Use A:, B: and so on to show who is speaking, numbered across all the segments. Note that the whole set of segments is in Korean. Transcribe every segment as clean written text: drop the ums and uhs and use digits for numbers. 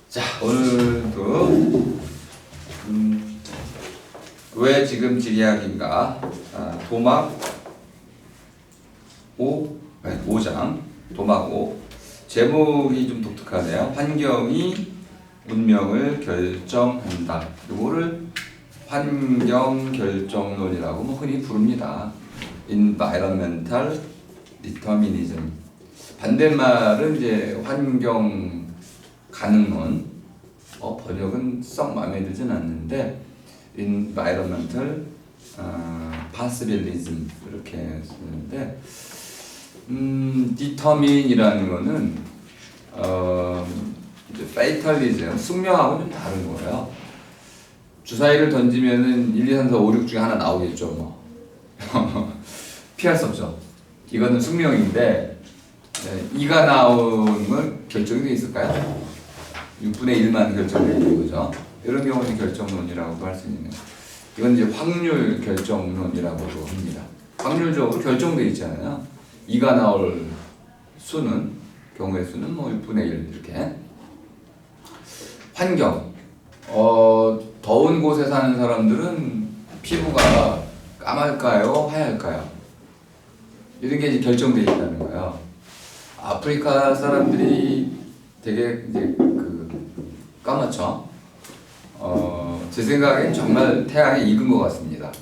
A: 자, 오늘도 왜 지금 직이야기인가? 도막 5장 도막 5 제목이 좀 독특하네요. 환경이 운명을 결정한다. 이거를 환경 결정론이라고 흔히 부릅니다. Environmental Determinism. 반대말은 이제 환경 가능론. 번역은 썩 마음에 들진 않는데 Environmental Possibilism 이렇게 쓰는데 Determine이라는 거는 이제 Fatalism, 숙명하고는 좀 다른 거예요. 주사위를 던지면은 1, 2, 3, 4, 5, 6 중에 하나 나오겠죠, 뭐. 피할 수 없죠. 이거는 숙명인데 2가 나오는 건 결정이 돼 있을까요? 6분의 1만 결정되어 있는 거죠. 이런 경우는 결정론이라고도 할 수 있는 거예요. 이건 이제 확률 결정론이라고도 합니다. 확률적으로 결정되어 있잖아요. 2가 나올 수는, 경우의 수는 뭐 6분의 1 이렇게. 환경. 더운 곳에 사는 사람들은 피부가 까말까요? 하얄까요? 이런 게 이제 결정되어 있다는 거예요. 아프리카 사람들이 되게 이제 까맣죠. 제 생각엔 정말 태양에 익은 것 같습니다.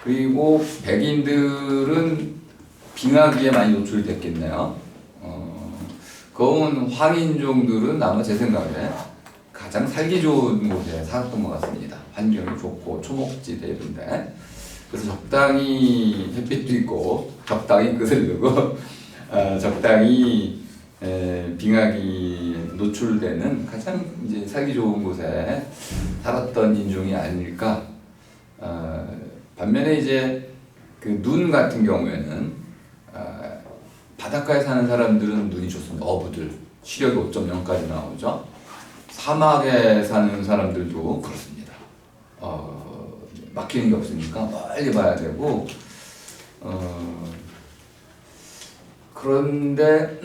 A: 그리고 백인들은 빙하기에 많이 노출됐겠네요. 검은 황인종들은 아마 제 생각에 가장 살기 좋은 곳에 살았던 것 같습니다. 환경이 좋고 초목지대 이런데. 그래서 적당히 햇빛도 있고 적당히 끄슬르고 적당히 빙하기 노출되는 가장 이제 살기 좋은 곳에 살았던 인종이 아닐까. 반면에 이제 그 눈 같은 경우에는 바닷가에 사는 사람들은 눈이 좋습니다. 어부들 시력이 5.0까지 나오죠. 사막에 사는 사람들도 그렇습니다. 막히는 게 없으니까 멀리 봐야 되고 그런데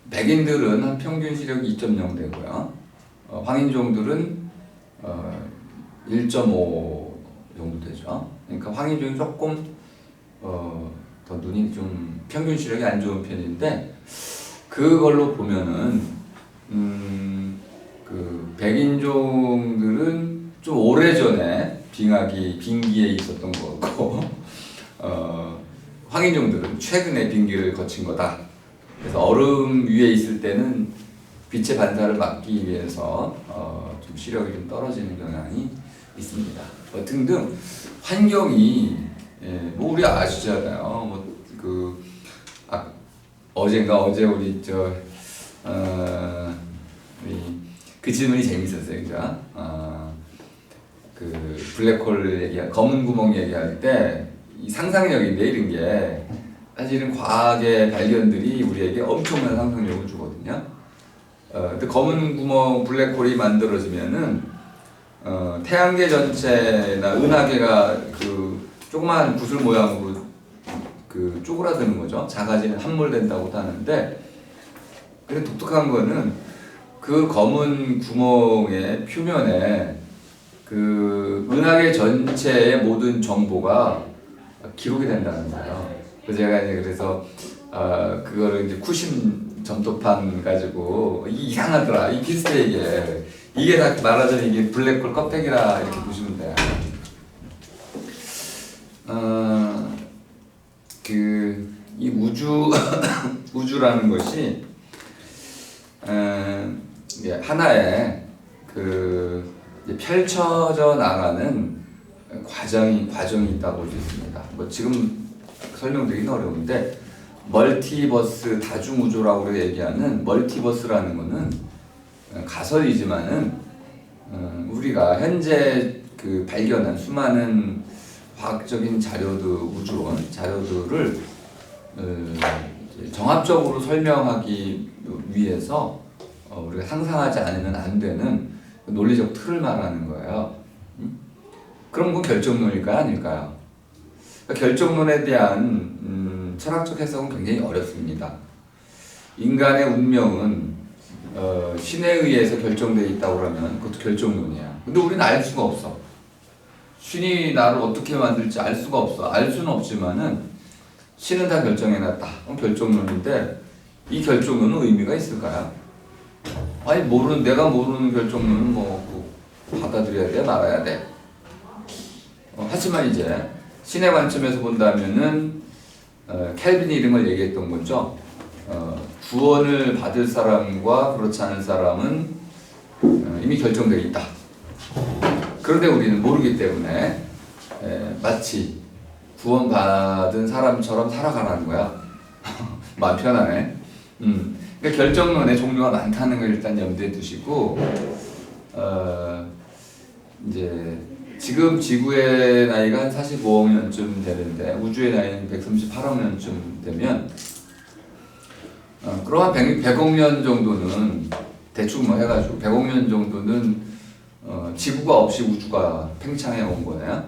A: 백인들은 한 평균 시력이 2.0 되고요. 황인종들은 1.5 정도 되죠. 그러니까 황인종이 조금 더 눈이 좀 평균 시력이 안 좋은 편인데 그걸로 보면은 그 백인종들은 좀 오래전에 빙기에 있었던 거고 황인종들은 최근에 빙기를 거친 거다. 그래서 얼음 위에 있을 때는 빛의 반사를 막기 위해서 좀 시력이 좀 떨어지는 경향이 있습니다. 등등 환경이 뭐 우리 아시잖아요. 어제 우리 그 질문이 재밌었어요, 그죠? 그 블랙홀 검은 구멍 얘기할 때 이 상상력인데 이런 게 사실은 과학의 발견들이 우리에게 엄청난 상상력을 주거든요. 근데 검은 구멍 블랙홀이 만들어지면은 태양계 전체나 은하계가 그 조그마한 구슬 모양으로 그 쪼그라드는 거죠. 작아지는 함몰된다고도 하는데, 근데 독특한 거는 그 검은 구멍의 표면에 그 은하계 전체의 모든 정보가 기록이 된다는 거예요. 그래서 제가 이제 그거를 이제 쿠신 점토판 가지고 이상하더라. 이 비슷해 이게 다 말하자면 이게 블랙홀 껍데기라 이렇게 보시면 돼요. 이 우주라는 것이 하나의 펼쳐져 나가는 과정이 있다고 볼 수 있습니다. 뭐 지금 설명드리긴 어려운데 멀티버스 다중우주라고 얘기하는 멀티버스라는 것은 가설이지만은 우리가 현재 그 발견한 수많은 과학적인 우주론 자료들을 정합적으로 설명하기 위해서 우리가 상상하지 않으면 안 되는 논리적 틀을 말하는 거예요. 그럼 그건 결정론일까요? 아닐까요? 그러니까 결정론에 대한 철학적 해석은 굉장히 어렵습니다. 인간의 운명은 신에 의해서 결정되어 있다고 그러면 그것도 결정론이야. 근데 우리는 알 수가 없어. 신이 나를 어떻게 만들지 알 수가 없어. 알 수는 없지만은 신은 다 결정해놨다. 결정론인데 이 결정론은 의미가 있을까요? 아니 내가 모르는 결정론은 뭐 받아들여야 돼 말아야 돼. 하지만 이제 신의 관점에서 본다면은 켈빈이 이런 걸 얘기했던 거죠. 구원을 받을 사람과 그렇지 않은 사람은 이미 결정되어 있다. 그런데 우리는 모르기 때문에 마치 구원받은 사람처럼 살아가라는 거야. 마음 편하네. 그러니까 결정론의 종류가 많다는 걸 일단 염두에 두시고 이제 지금 지구의 나이가 한 45억 년쯤 되는데 우주의 나이는 138억 년쯤 되면 그럼 한 100억 년 정도는 대충 뭐 해가지고 100억 년 정도는 지구가 없이 우주가 팽창해 온 거네요.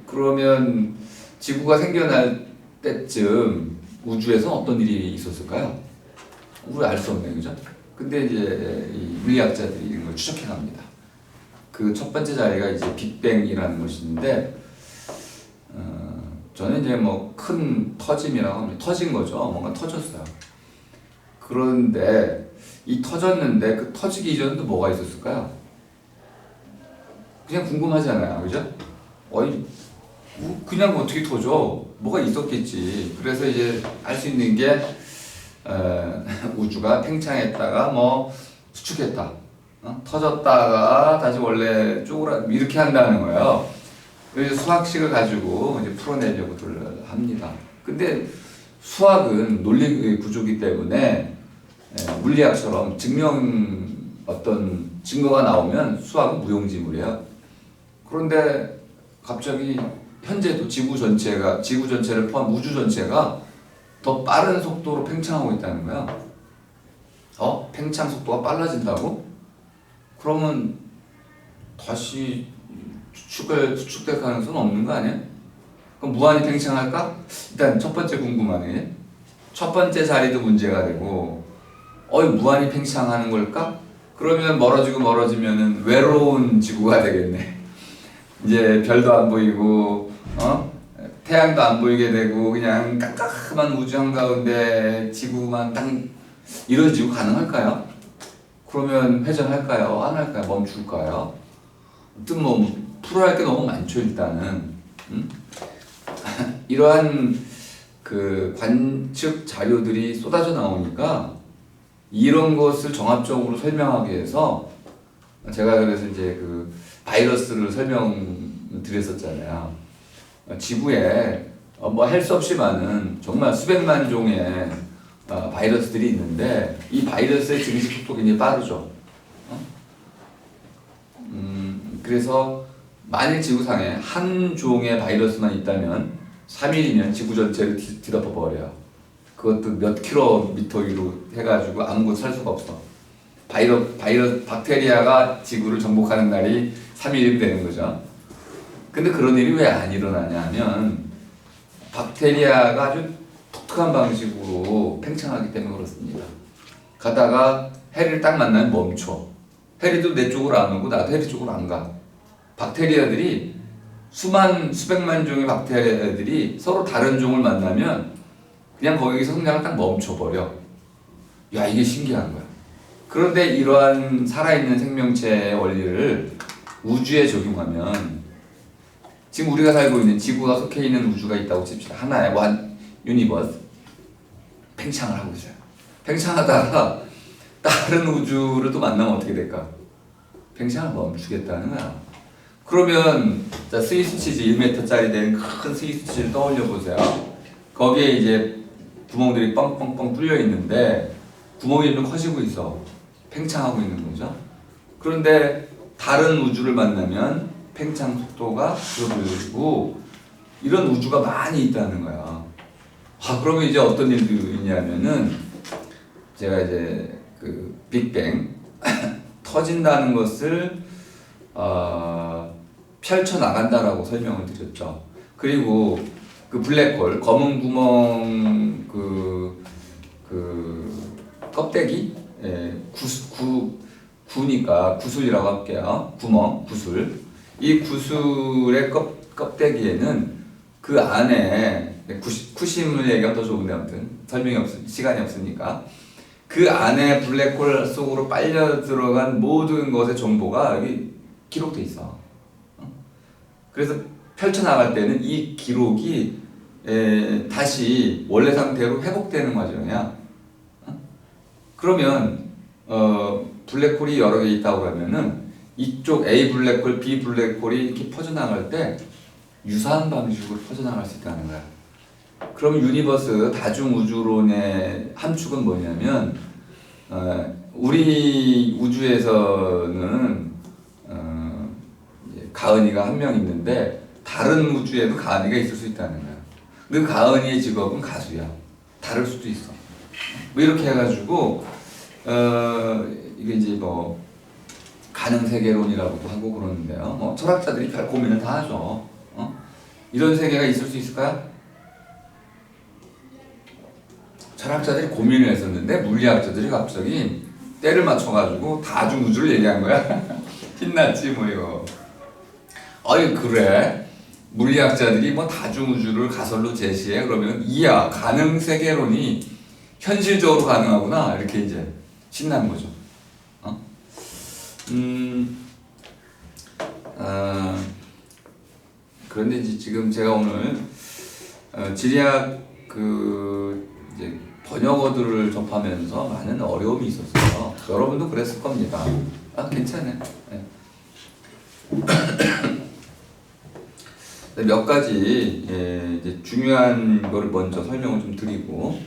A: 그러면 지구가 생겨날 때쯤 우주에서 어떤 일이 있었을까요? 우리 알 수 없네, 그죠? 근데 이제 이 물리학자들이 이런 걸 추적해 갑니다. 그 첫 번째 자리가 이제 빅뱅이라는 것인데, 저는 이제 뭐 큰 터짐이라고 합니다. 터진 거죠. 뭔가 터졌어요. 그런데 이 터졌는데 그 터지기 이전에도 뭐가 있었을까요? 그냥 궁금하잖아요, 그죠? 그냥 어떻게 터져? 뭐가 있었겠지. 그래서 이제 알 수 있는 게 우주가 팽창했다가 뭐 수축했다. 터졌다가 다시 원래 이렇게 한다는 거예요. 그래서 수학식을 가지고 이제 풀어내려고들 합니다. 근데 수학은 논리 구조이기 때문에 물리학처럼 어떤 증거가 나오면 수학은 무용지물이에요. 그런데 갑자기 현재도 지구 전체를 포함 우주 전체가 더 빠른 속도로 팽창하고 있다는 거야. 팽창 속도가 빨라진다고? 그러면 다시 수축될 가능성은 없는 거 아니야? 그럼 무한히 팽창할까? 일단 첫 번째 궁금하네. 첫 번째 자리도 문제가 되고, 무한히 팽창하는 걸까? 그러면 멀어지면은 외로운 지구가 되겠네. 이제 별도 안 보이고, 태양도 안 보이게 되고, 그냥 깜깜한 우주 한가운데 지구만 이런 지구 가능할까요? 그러면 회전할까요? 안 할까요? 멈출까요? 아무튼 뭐 풀어야 할 게 너무 많죠, 일단은. 이러한 그 관측 자료들이 쏟아져 나오니까 이런 것을 종합적으로 설명하기 위해서 제가 그래서 이제 그 바이러스를 설명드렸었잖아요. 지구에 뭐 할 수 없이 많은 정말 수백만 종의 바이러스들이 있는데 이 바이러스의 증식 속도가 굉장히 빠르죠. 그래서 만일 지구상에 한 종의 바이러스만 있다면 3일이면 지구 전체를 뒤덮어 버려요. 그것도 몇 킬로미터 위로 해가지고 아무것도 살 수가 없어. 박테리아가 지구를 정복하는 날이 3일이 되는 거죠. 근데 그런 일이 왜 안 일어나냐 하면 박테리아가 아주 독특한 방식으로 팽창하기 때문에 그렇습니다. 가다가 해리를 딱 만나면 멈춰. 해리도 내 쪽으로 안 오고 나도 해리 쪽으로 안 가. 박테리아들이 수백만 종의 박테리아들이 서로 다른 종을 만나면 그냥 거기서 성장을 딱 멈춰버려. 야, 이게 신기한 거야. 그런데 이러한 살아있는 생명체의 원리를 우주에 적용하면 지금 우리가 살고 있는 지구가 속해 있는 우주가 있다고 칩시다. 하나의 원 유니버스. 팽창을 하고 있어요. 팽창하다가 다른 우주를 또 만나면 어떻게 될까? 팽창을 멈추겠다는 거야. 그러면 자, 스위스 치즈 1m짜리 된 큰 스위스 치즈를 떠올려 보세요. 거기에 이제 구멍들이 뻥뻥뻥 뚫려 있는데 구멍이 좀 커지고 있어. 팽창하고 있는 거죠. 그런데 다른 우주를 만나면 팽창 속도가 줄어들고 이런 우주가 많이 있다는 거야. 그러면 이제 어떤 일도 있냐면은 제가 이제 그 빅뱅 터진다는 것을 펼쳐 나간다라고 설명을 드렸죠. 그리고 그 블랙홀 검은 구멍 그 껍데기 구니까 구슬이라고 할게요. 구멍, 구슬. 이 구슬의 껍데기에는 그 안에 쿠심을 얘기하면 더 좋은데 아무튼 시간이 없으니까 그 안에 블랙홀 속으로 빨려 들어간 모든 것의 정보가 여기 기록돼 있어. 그래서 펼쳐나갈 때는 이 기록이 다시 원래 상태로 회복되는 과정이야. 그러면 블랙홀이 여러 개 있다고 그러면은 이쪽 A 블랙홀, B 블랙홀이 이렇게 퍼져나갈 때 유사한 방식으로 퍼져나갈 수 있다는 거야. 그럼 유니버스 다중우주론의 함축은 뭐냐면 우리 우주에서는 가은이가 한 명 있는데 다른 우주에도 가은이가 있을 수 있다는 거야. 그 가은이의 직업은 가수야. 다를 수도 있어. 뭐 이렇게 해가지고 이게 이제 뭐 가능세계론이라고도 하고 그러는데요. 뭐 철학자들이 별 고민을 다 하죠. 이런 세계가 있을 수 있을까요? 철학자들이 고민을 했었는데 물리학자들이 갑자기 때를 맞춰가지고 다중우주를 얘기한 거야. 신났지 뭐 이거. 아니 그래 물리학자들이 뭐 다중우주를 가설로 제시해 그러면 이야 가능세계론이 현실적으로 가능하구나 이렇게 이제 신난 거죠. 그런데 이제 지금 제가 오늘 지리학 이제 번역어들을 접하면서 많은 어려움이 있었어요. 여러분도 그랬을 겁니다. 괜찮아요. 네. 몇 가지 이제 중요한 거를 먼저 설명을 좀 드리고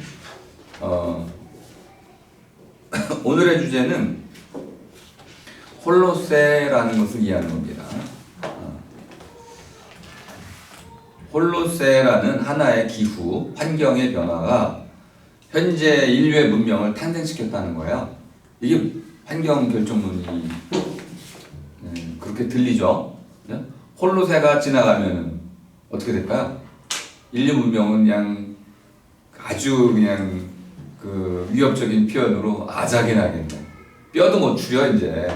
A: 오늘의 주제는 홀로세라는 것을 이해하는 겁니다. 홀로세라는 하나의 기후, 환경의 변화가 현재 인류의 문명을 탄생시켰다는 거예요. 이게 환경 결정론이 그렇게 들리죠? 홀로세가 지나가면 어떻게 될까요? 인류 문명은 그냥 아주 그냥 그 위협적인 표현으로 아작이나겠네. 뼈도 못 추려 이제.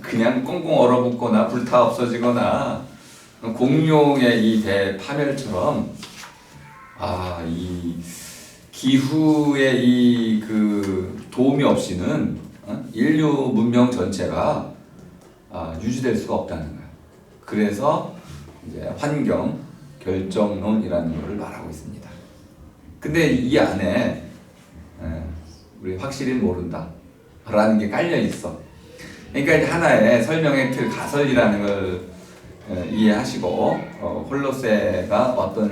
A: 그냥 꽁꽁 얼어붙거나 불타 없어지거나 공룡의 이 대파멸처럼 이 기후의 이 그 도움이 없이는 인류 문명 전체가 유지될 수가 없다는 거야. 그래서 이제 환경 결정론이라는 것을 말하고 있습니다. 근데 이 안에 우리 확실히 모른다 라는 게 깔려 있어. 그러니까 이제 하나의 설명의 틀 가설이라는 걸 이해하시고 홀로세가 어떤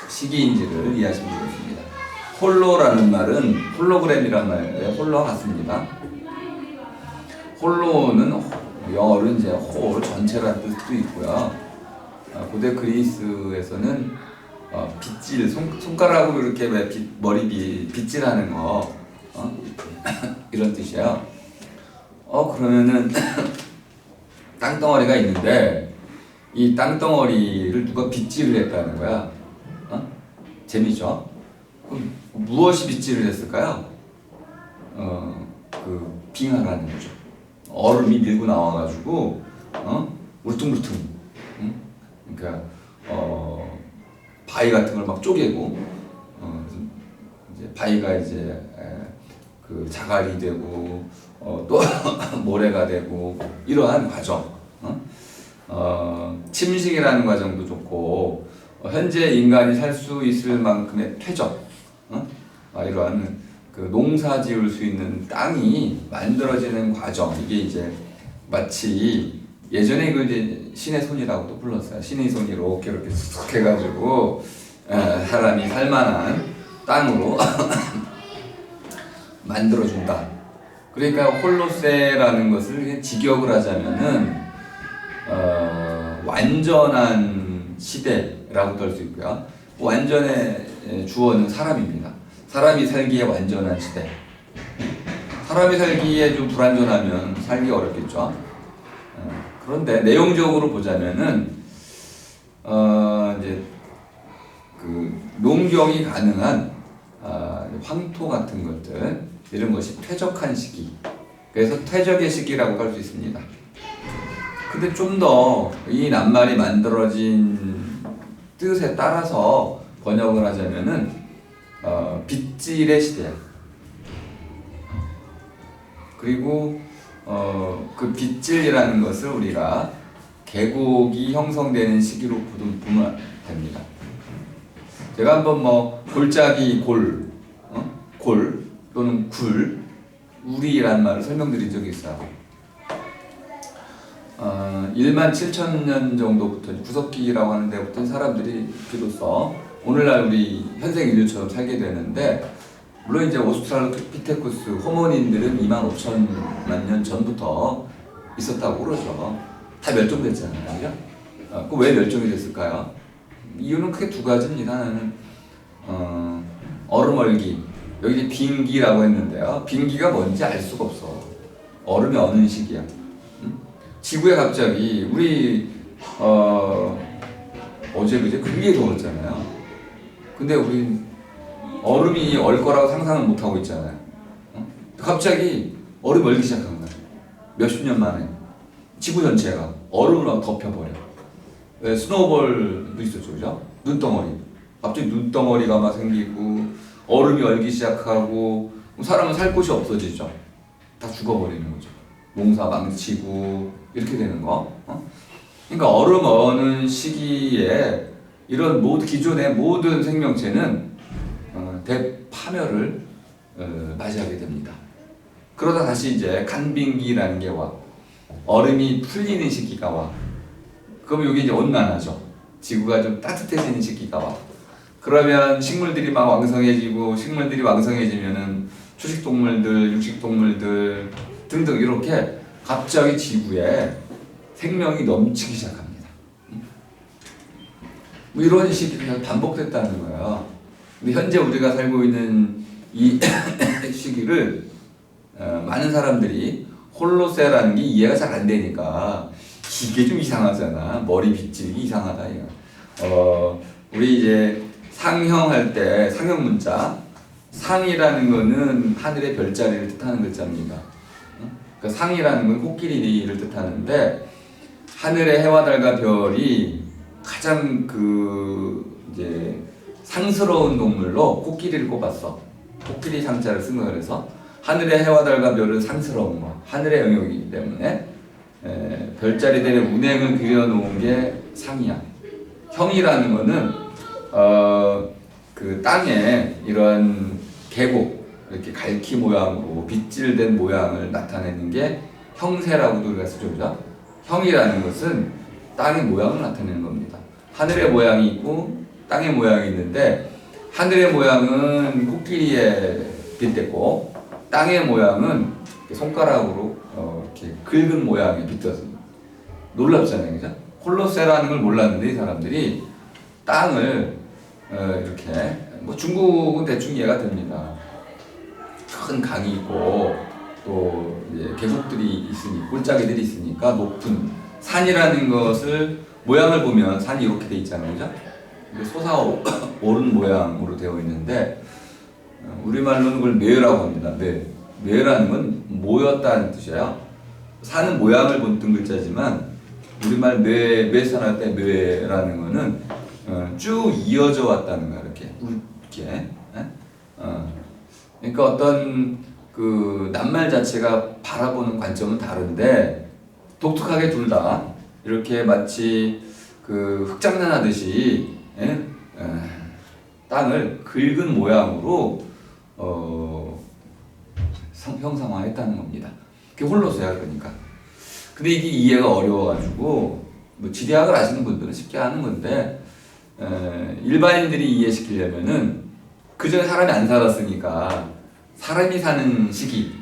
A: 시기인지를 이해하시면 되겠습니다. 홀로라는 말은 홀로그램이라는 말인데 홀로와 같습니다. 홀로는 영어로 이제 홀 전체라는 뜻도 있고요. 고대 그리스에서는 빗질 손가락으로 이렇게 왜 머리 빗질하는 거 이런 뜻이에요. 그러면은 땅덩어리가 있는데 이 땅덩어리를 누가 빗질을 했다는 거야. 재미죠? 그럼 무엇이 빗질을 했을까요? 빙하라는 거죠. 얼음이 밀고 나와가지고 울퉁불퉁. 그러니까 바위 같은 걸 막 쪼개고 이제 바위가 이제 그 자갈이 되고 또 모래가 되고 이러한 과정. 침식이라는 과정도 좋고 현재 인간이 살 수 있을 만큼의 퇴적, 이러한 그 농사 지을 수 있는 땅이 만들어지는 과정. 이게 이제 마치 예전에 그 이제 신의 손이라고도 불렀어요. 신의 손이 이렇게 쑥 해가지고 사람이 살만한 땅으로 만들어준다. 그러니까 홀로세라는 것을 직역을 하자면은 완전한 시대라고도 할 수 있고요. 완전의 주어는 사람입니다. 사람이 살기에 완전한 시대. 사람이 살기에 좀 불완전하면 살기 어렵겠죠. 그런데 내용적으로 보자면은 이제 그 농경이 가능한 황토 같은 것들 이런 것이 퇴적한 시기. 그래서 퇴적의 시기라고 할 수 있습니다. 근데 좀 더 이 낱말이 만들어진 뜻에 따라서 번역을 하자면은 빗질의 시대야. 그리고 그 빗질이라는 것을 우리가 계곡이 형성되는 시기로 보면 됩니다. 제가 한번 뭐 골짜기 골 또는 굴, 우리라는 말을 설명드린 적이 있어요. 1만 7천 년 정도부터 구석기라고 하는 데부터 사람들이 비로소 오늘날 우리 현생 인류처럼 살게 되는데, 물론 이제 오스트랄로피테쿠스 호모닌들은 2만 5천만 년 전부터 있었다고 그러죠. 다 멸종됐잖아요. 그죠? 그 왜 멸종이 됐을까요? 이유는 크게 두 가지입니다. 하나는 얼음 얼기, 여기 빙기라고 했는데요. 빙기가 뭔지 알 수가 없어. 얼음이 어느 시기야. 지구에 갑자기 우리 어제 그제 굉장히 더웠잖아요. 근데 우리 얼음이 얼 거라고 상상을 못 하고 있잖아요. 갑자기 얼음이 얼기 시작한 거야. 몇십 년 만에 지구 전체가 얼음으로 덮여버려. 왜 스노우볼도 있었죠, 그죠? 눈덩어리. 갑자기 눈덩어리가 막 생기고 얼음이 얼기 시작하고 사람은 살 곳이 없어지죠. 다 죽어버리는 거죠. 농사 망치고 이렇게 되는 거. 그러니까 얼음 어는 시기에 이런 기존의 모든 생명체는 대파멸을 맞이하게 됩니다. 그러다 다시 이제 간빙기라는 게 와. 얼음이 풀리는 시기가 와. 그럼 여기 이제 온난화죠. 지구가 좀 따뜻해지는 시기가 와. 그러면 식물들이 막 왕성해지고, 식물들이 왕성해지면은 초식동물들, 육식동물들 등등 이렇게 갑자기 지구에 생명이 넘치기 시작합니다. 뭐 이런 시기가 반복됐다는 거예요. 근데 현재 우리가 살고 있는 이 시기를 많은 사람들이 홀로세라는 게 이해가 잘 안 되니까 이게 좀 이상하잖아. 머리 빗질이 이상하다 이거. 우리 이제 상형할 때 상형 문자, 상이라는 거는 하늘의 별자리를 뜻하는 글자입니다. 그러니까 상이라는 건 코끼리를 뜻하는데, 하늘의 해와 달과 별이 가장 이제 상스러운 동물로 코끼리를 꼽았어. 코끼리 상자를 쓴 거. 그래서 하늘의 해와 달과 별은 상스러운 거, 하늘의 영역이기 때문에 별자리들의 운행을 그려놓은 게 상이야. 형이라는 거는 그 땅에 이런 계곡, 이렇게 갈퀴 모양으로 빗질된 모양을 나타내는 게 형세라고도 우리가 쓰죠, 그죠? 형이라는 것은 땅의 모양을 나타내는 겁니다. 하늘의 모양이 있고 땅의 모양이 있는데, 하늘의 모양은 코끼리에 빗댔고 땅의 모양은 손가락으로 이렇게 긁은 모양에 빗었습니다. 놀랍잖아요, 그죠? 콜로세라는 걸 몰랐는데 이 사람들이 땅을 이렇게, 뭐 중국은 대충 이해가 됩니다. 큰 강이 있고 또 이제 계곡들이 있으니, 골짜기들이 있으니까 높은 산이라는 것을 모양을 보면 산이 이렇게 돼 있잖아요, 그죠? 솟아오른 모양으로 되어 있는데, 우리말로는 그걸 뇌라고 합니다. 뇌라는 건 모였다는 뜻이에요. 산은 모양을 본뜬 글자지만 우리말 뇌산할 때 뇌라는 거는 쭉 이어져 왔다는 거야. 이렇게 그러니까 어떤 그 낱말 자체가 바라보는 관점은 다른데, 독특하게 둘 다 이렇게 마치 그 흙장난하듯이 땅을 긁은 모양으로 형상화했다는 겁니다. 그게 홀로세야, 그러니까. 근데 이게 이해가 어려워가지고, 뭐 지리학을 아시는 분들은 쉽게 하는 건데, 일반인들이 이해시키려면은 그전에 사람이 안 살았으니까 사람이 사는 시기,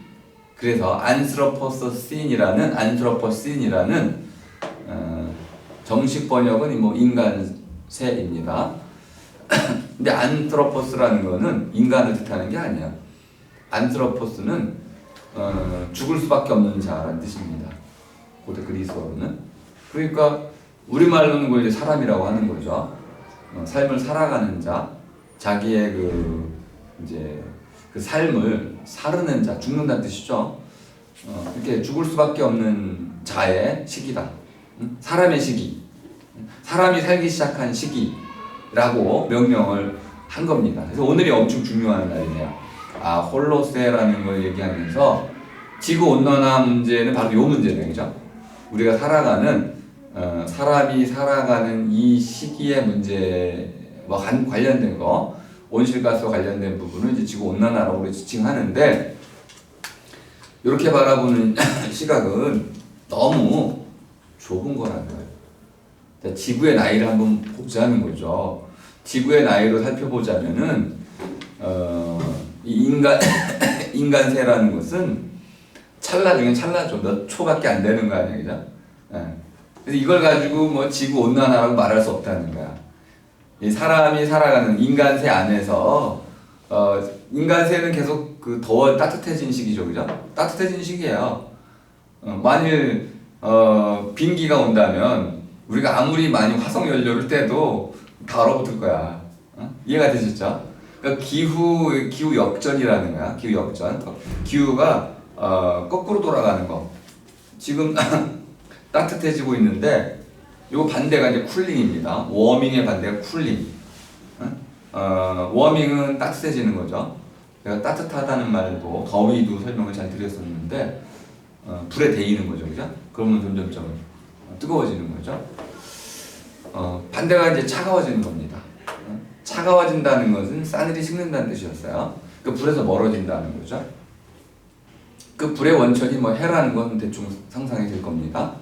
A: 그래서 안스로포스신이라는 정식 번역은 뭐 인간세입니다. 근데 안트로포스라는 거는 인간을 뜻하는 게 아니야. 안트로포스는 죽을 수밖에 없는 자라는 뜻입니다. 고대 그리스어로는. 그러니까 우리말로는 그걸 이제 사람이라고 하는 거죠. 삶을 살아가는 자, 자기의 그 이제 그 삶을 사르는 자, 죽는다는 뜻이죠. 이렇게 죽을 수밖에 없는 자의 시기다. 사람의 시기, 사람이 살기 시작한 시기라고 명령을 한 겁니다. 그래서 오늘이 엄청 중요한 날이네요. 홀로세라는 걸 얘기하면서 지구 온난화 문제는 바로 이 문제네요, 그죠? 우리가 살아가는 사람이 살아가는 이 시기의 문제와 관련된 거, 온실가스와 관련된 부분을 이제 지구 온난화라고 지칭하는데, 이렇게 바라보는 시각은 너무 좁은 거라는 거예요. 지구의 나이를 한번 보자는 거죠. 지구의 나이로 살펴보자면은 이 인간세라는 것은 찰나 중에 찰나죠. 몇 초밖에 안 되는 거 아니에요, 그죠? 그래서 이걸 가지고 뭐 지구 온난화라고 말할 수 없다는 거야. 이 사람이 살아가는 인간세 안에서 인간세는 계속 그 따뜻해진 시기죠, 그죠? 따뜻해진 시기예요. 만일 빙기가 온다면 우리가 아무리 많이 화석 연료를 떼도 다 얼어붙을 거야. 이해가 되셨죠? 그러니까 기후 역전이라는 거야. 기후 역전. 기후가 거꾸로 돌아가는 거. 지금 따뜻해지고 있는데 요 반대가 이제 쿨링입니다. 워밍의 반대가 쿨링. 워밍은 따뜻해지는 거죠. 제가 따뜻하다는 말도 더위도 설명을 잘 드렸었는데 불에 데이는 거죠, 그죠? 그러면 점점점 뜨거워지는 거죠. 반대가 이제 차가워지는 겁니다. 차가워진다는 것은 싸늘히 식는다는 뜻이었어요. 그 불에서 멀어진다는 거죠. 그 불의 원천이 뭐 해라는 건 대충 상상이 될 겁니다.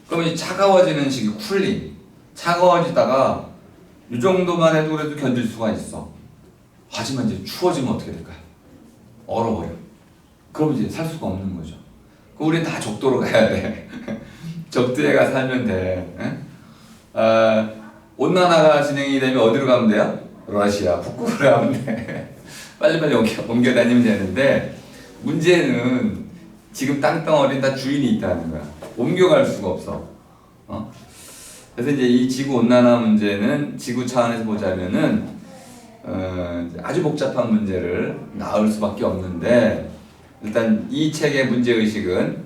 A: 그러면 이 차가워지는 시기 쿨링. 차가워지다가 이 정도만 해도 그래도 견딜 수가 있어. 하지만 이제 추워지면 어떻게 될까요? 얼어버려. 그럼 이제 살 수가 없는 거죠. 그럼 우리는 다 적도로 가야 돼. 적도에 가 살면 돼. 온난화가 진행이 되면 어디로 가면 돼요? 러시아, 북극으로 가면 돼. 빨리빨리 옮겨 다니면 되는데 문제는 지금 땅덩어리는 다 주인이 있다는 거야. 옮겨갈 수가 없어. 그래서 이제 이 지구 온난화 문제는 지구 차원에서 보자면은 아주 복잡한 문제를 낳을 수밖에 없는데 일단 이 책의 문제 의식은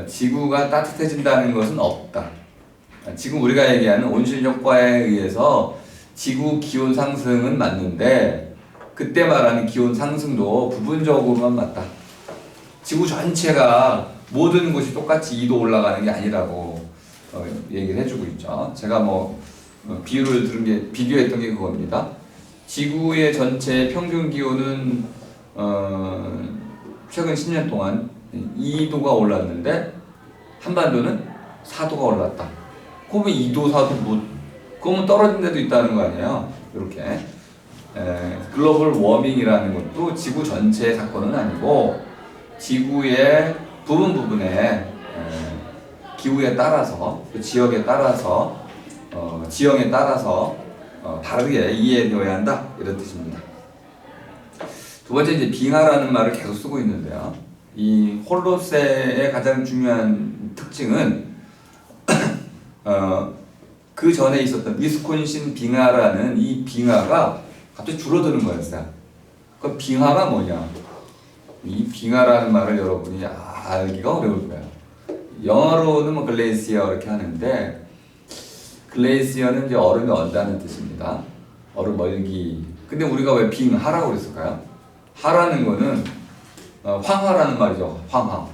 A: 지구가 따뜻해진다는 것은 없다. 지금 우리가 얘기하는 온실 효과에 의해서 지구 기온 상승은 맞는데 그때 말하는 기온 상승도 부분적으로만 맞다. 지구 전체가 모든 곳이 똑같이 2도 올라가는 게 아니라고 얘기를 해주고 있죠. 제가 비유를 들은 게 비교했던 게 그겁니다. 지구의 전체 평균 기온은 최근 10년 동안 2도가 올랐는데 한반도는 4도가 올랐다. 그러면 2도, 4도 그러면 떨어진 데도 있다는 거 아니에요. 이렇게 글로벌 워밍이라는 것도 지구 전체의 사건은 아니고 지구의 부분에 기후에 따라서 그 지역에 따라서 지형에 따라서 다르게 이해되어야 한다 이런 뜻입니다. 두 번째 이제 빙하라는 말을 계속 쓰고 있는데요. 이 홀로세의 가장 중요한 특징은 그 전에 있었던 위스콘신 빙하라는 이 빙하가 갑자기 줄어드는 거였어요. 그 빙하가 뭐냐? 이 빙하라는 말을 여러분이 알기가 어려울 거예요. 영어로는 글레이시어 이렇게 하는데 글레이시어는 이제 얼음이 얼다는 뜻입니다. 얼음 얼기. 근데 우리가 왜 빙하라고 그랬을까요? 하라는 거는 황하라는 말이죠. 황하.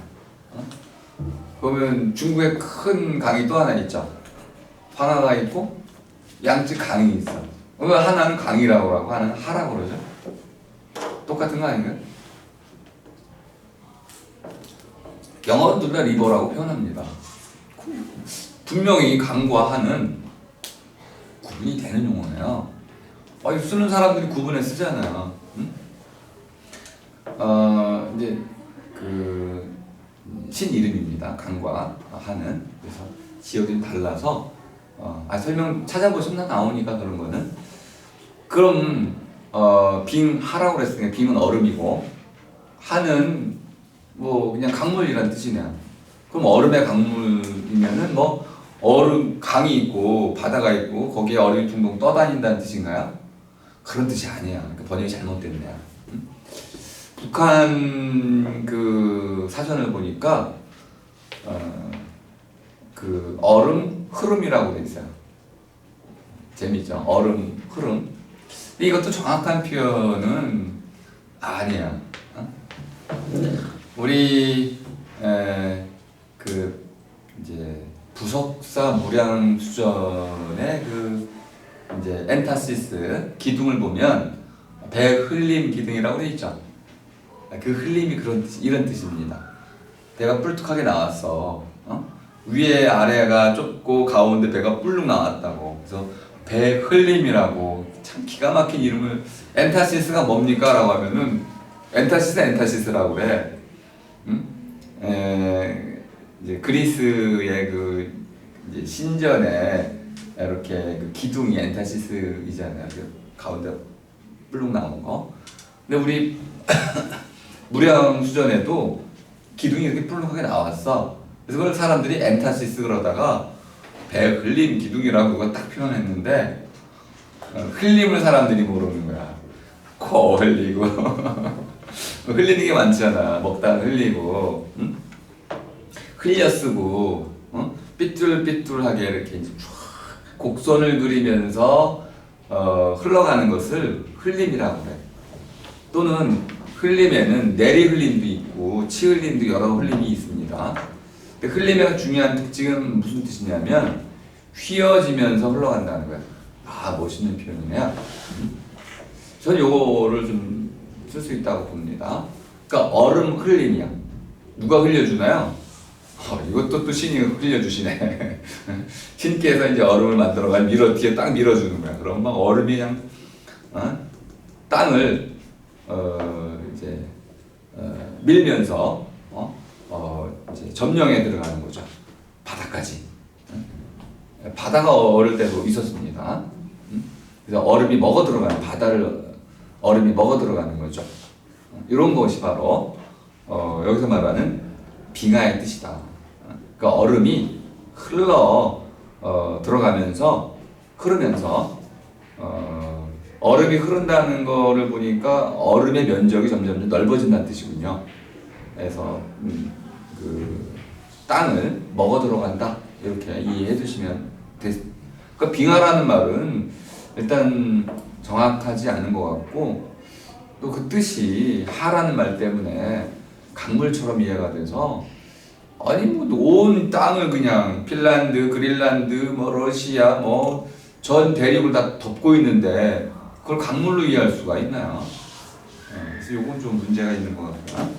A: 그러면 중국에 큰 강이 또 하나 있죠. 황하가 있고 양측 강이 있어. 그러면 하나는 강이라고 하고 하나는 하라고 그러죠. 똑같은 거 아닌가요? 영어로 둘 다 리버라고 표현합니다. 분명히 강과 하는 구분이 되는 용어네요. 쓰는 사람들이 구분해 쓰잖아요. 응? 이제 신 이름입니다. 강과 하는. 그래서 지역이 달라서 설명 찾아보시면 나오니까 그런 거는. 그럼 빙하라고 그랬으니까 빙은 얼음이고 하는 그냥 강물이란 뜻이네요. 그럼 얼음의 강물이면은 얼음 강이 있고 바다가 있고 거기에 얼음이 둥둥 떠다닌다는 뜻인가요? 그런 뜻이 아니에요. 그러니까 번역이 잘못됐네요. 북한 그 사전을 보니까 그 얼음 흐름이라고 돼 있어요. 재밌죠? 얼음 흐름. 근데 이것도 정확한 표현은 아니야. 우리 그 이제 부속사 무량 수전의 그 이제 엔타시스 기둥을 보면 배 흘림 기둥이라고 돼 있죠. 그 흘림이 이런 뜻입니다. 배가 뿔뚝하게 나왔어. 위에 아래가 좁고 가운데 배가 뿔룩 나왔다고. 그래서 배 흘림이라고 참 기가 막힌 이름을. 엔타시스가 뭡니까? 라고 하면은 엔타시스라고 그래. 이제 그리스의 그 이제 신전에 이렇게 그 기둥이 엔타시스이잖아요. 그 가운데 뿔룩 나온 거. 근데 우리 무량수전에도 기둥이 이렇게 뿔룩하게 나왔어. 그래서 그걸 사람들이 엔타시스 그러다가 배 흘림 기둥이라고 그거 딱 표현했는데 흘림을 사람들이 모르는 거야. 코 흘리고 흘리는 게 많잖아. 먹다 흘리고 흘려 쓰고 삐뚤삐뚤하게 이렇게 이제 곡선을 그리면서 흘러가는 것을 흘림이라고 그래. 또는 흘림에는 내리 흘림도 있고 치 흘림도 여러 흘림이 있습니다. 근데 흘림의 중요한 특징은 무슨 뜻이냐면 휘어지면서 흘러간다는 거야. 아, 멋있는 표현이네요. 저는 요거를 좀 쓸 수 있다고 봅니다. 그러니까 얼음 흘림이야. 누가 흘려주나요? 이것도 또 신이 흘려주시네. 신께서 이제 얼음을 만들어가 뒤에 딱 밀어주는 거야. 그럼 막 얼음이 그냥 땅을 이제 밀면서 이제 점령에 들어가는 거죠. 바다까지. 바다가 어릴 때도 있었습니다. 그래서 얼음이 먹어 들어가는 얼음이 먹어 들어가는 거죠. 이런 것이 바로 여기서 말하는 빙하의 뜻이다. 그러니까 얼음이 들어가면서 흐르면서 얼음이 흐른다는 거를 보니까 얼음의 면적이 점점 넓어진다는 뜻이군요. 그래서 그 땅을 먹어 들어간다 이렇게 이해해 두시면 됐습니다. 그러니까 빙하라는 말은 일단 정확하지 않은 것 같고 또 그 뜻이 하라는 말 때문에 강물처럼 이해가 돼서 아니 뭐 온 땅을 그냥 핀란드, 그린란드, 뭐 러시아, 뭐 전 대륙을 다 덮고 있는데 그걸 강물로 이해할 수가 있나요? 그래서 요건 좀 문제가 있는 것 같고요.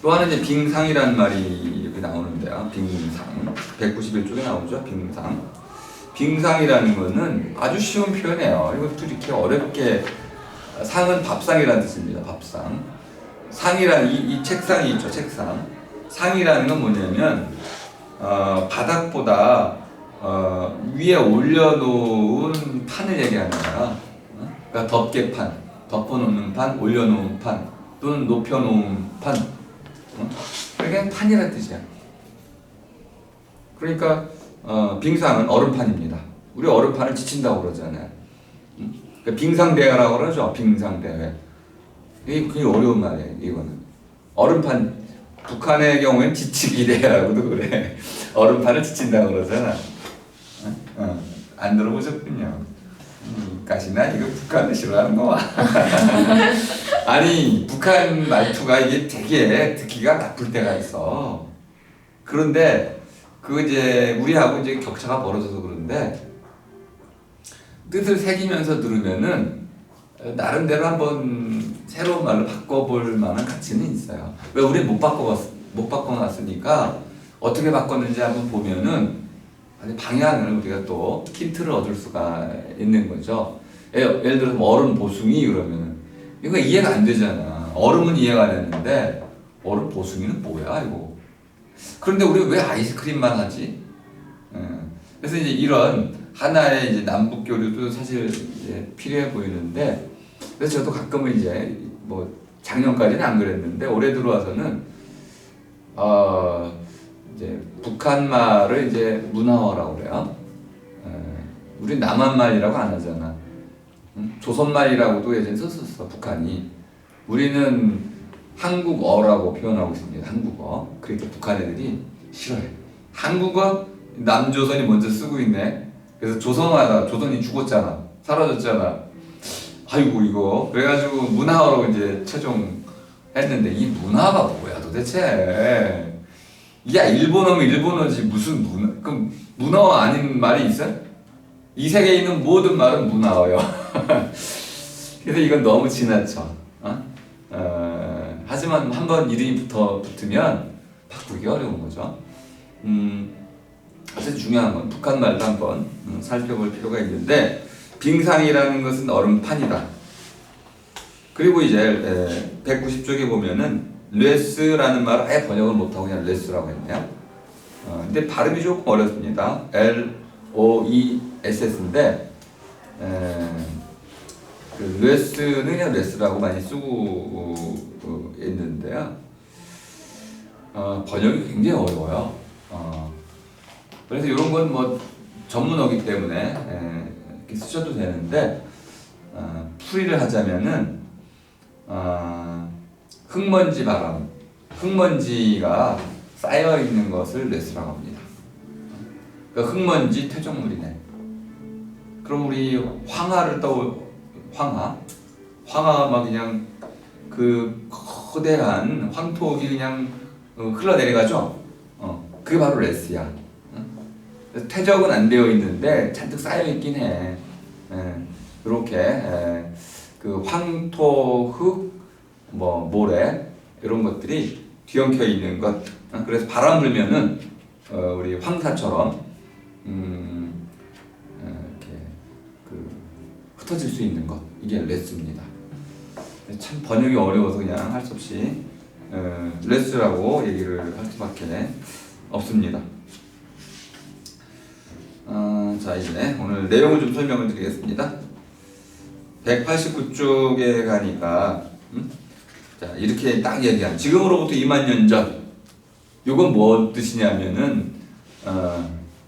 A: 또 하나 이제 빙상이라는 말이 이렇게 나오는데요. 빙상 191쪽에 나오죠. 빙상. 빙상이라는 거는 아주 쉬운 표현이에요. 이것도 이렇게 어렵게 상은 밥상이라는 뜻입니다. 밥상. 상이라는 이 책상이 있죠. 책상. 상이라는 건 뭐냐면 바닥보다 위에 올려놓은 판을 얘기하는 거야. 그러니까 덮개판, 덮어놓는 판, 올려놓은 판 또는 높여놓은 판. 그게 판이라는 뜻이야. 그러니까 빙상은 얼음판입니다. 우리 얼음판을 지친다고 그러잖아요. 그러니까 빙상대회라고 그러죠. 빙상대회. 이게 굉장히 어려운 말이에요. 이거는 얼음판. 북한의 경우엔 지치기 대회라고도 그래. 얼음판을 지친다고 그러잖아. 안 들어보셨군요. 가시나 이거 북한을 싫어하는 거 봐. 아니 북한 말투가 이게 되게 듣기가 나쁠 때가 있어. 그런데 그 이제 우리하고 이제 격차가 벌어져서 그런데 뜻을 새기면서 들으면은 나름대로 한번 새로운 말로 바꿔볼 만한 가치는 있어요. 왜 우리 못 바꿔놨으니까 어떻게 바꿨는지 한번 보면은 방향을 우리가 또 힌트를 얻을 수가 있는 거죠. 예를 들어서 뭐 얼음 보숭이 그러면은 이거 이해가 안 되잖아. 얼음은 이해가 되는데 얼음 보숭이는 뭐야 이거. 그런데 우리 왜 아이스크림만 하지? 그래서 이제 이런 하나의 이제 남북 교류도 사실 이제 필요해 보이는데 그래서 저도 가끔은 이제 뭐 작년까지는 안 그랬는데 올해 들어와서는 이제 북한 말을 이제 문화어라고 그래요. 우리 남한 말이라고 안 하잖아. 조선말이라고도 예전에 썼었어 북한이. 우리는 한국어라고 표현하고 있습니다. 한국어. 그러니까 북한 애들이 싫어해. 한국어 남조선이 먼저 쓰고 있네. 그래서 조선하다 조선이 죽었잖아. 사라졌잖아. 아이고 이거 그래가지고 문화어로 이제 최종했는데 이 문화가 뭐야 도대체? 야 일본어면 일본어지 무슨 문화? 그럼 문어 아닌 말이 있어? 이 세계에 있는 모든 말은 문화어요. 그래서 이건 너무 지나쳐. 하지만 한번 이름이 붙으면 바꾸기 어려운 거죠. 아주 중요한 건 북한 말도 한번 살펴볼 필요가 있는데 빙상이라는 것은 얼음판이다. 그리고 이제 190쪽에 보면은 레스라는 말을 아예 번역을 못하고 그냥 레스라고 했네요. 근데 발음이 조금 어렵습니다. LOESS인데 그 레스는 그냥 레스라고 많이 쓰고 있는데요. 번역이 굉장히 어려워요. 그래서 이런 건 뭐 전문어기 때문에 이렇게 쓰셔도 되는데 풀이를 하자면은 흙먼지 바람, 흙먼지가 쌓여 있는 것을 레스라고 합니다. 그러니까 흙먼지 퇴적물이네. 그럼 우리 황하를 황하가 막 그냥 그 거대한 황토기 그냥 흘러내려가죠. 그게 바로 레스야. 퇴적은 안 되어 있는데 잔뜩 쌓여 있긴 해. 이렇게 그 황토, 흙, 뭐 모래 이런 것들이 뒤엉켜 있는 것. 그래서 바람 불면은 우리 황사처럼 이렇게 그 흩어질 수 있는 것. 이게 레스입니다. 참 번역이 어려워서 그냥 할 수 없이 레스라고 얘기를 할 수밖에 없습니다. 자 이제 오늘 내용을 좀 설명을 드리겠습니다. 189쪽에 가니까 자 이렇게 딱 얘기한 지금으로부터 2만 년 전 요건 뭐 뜻이냐면은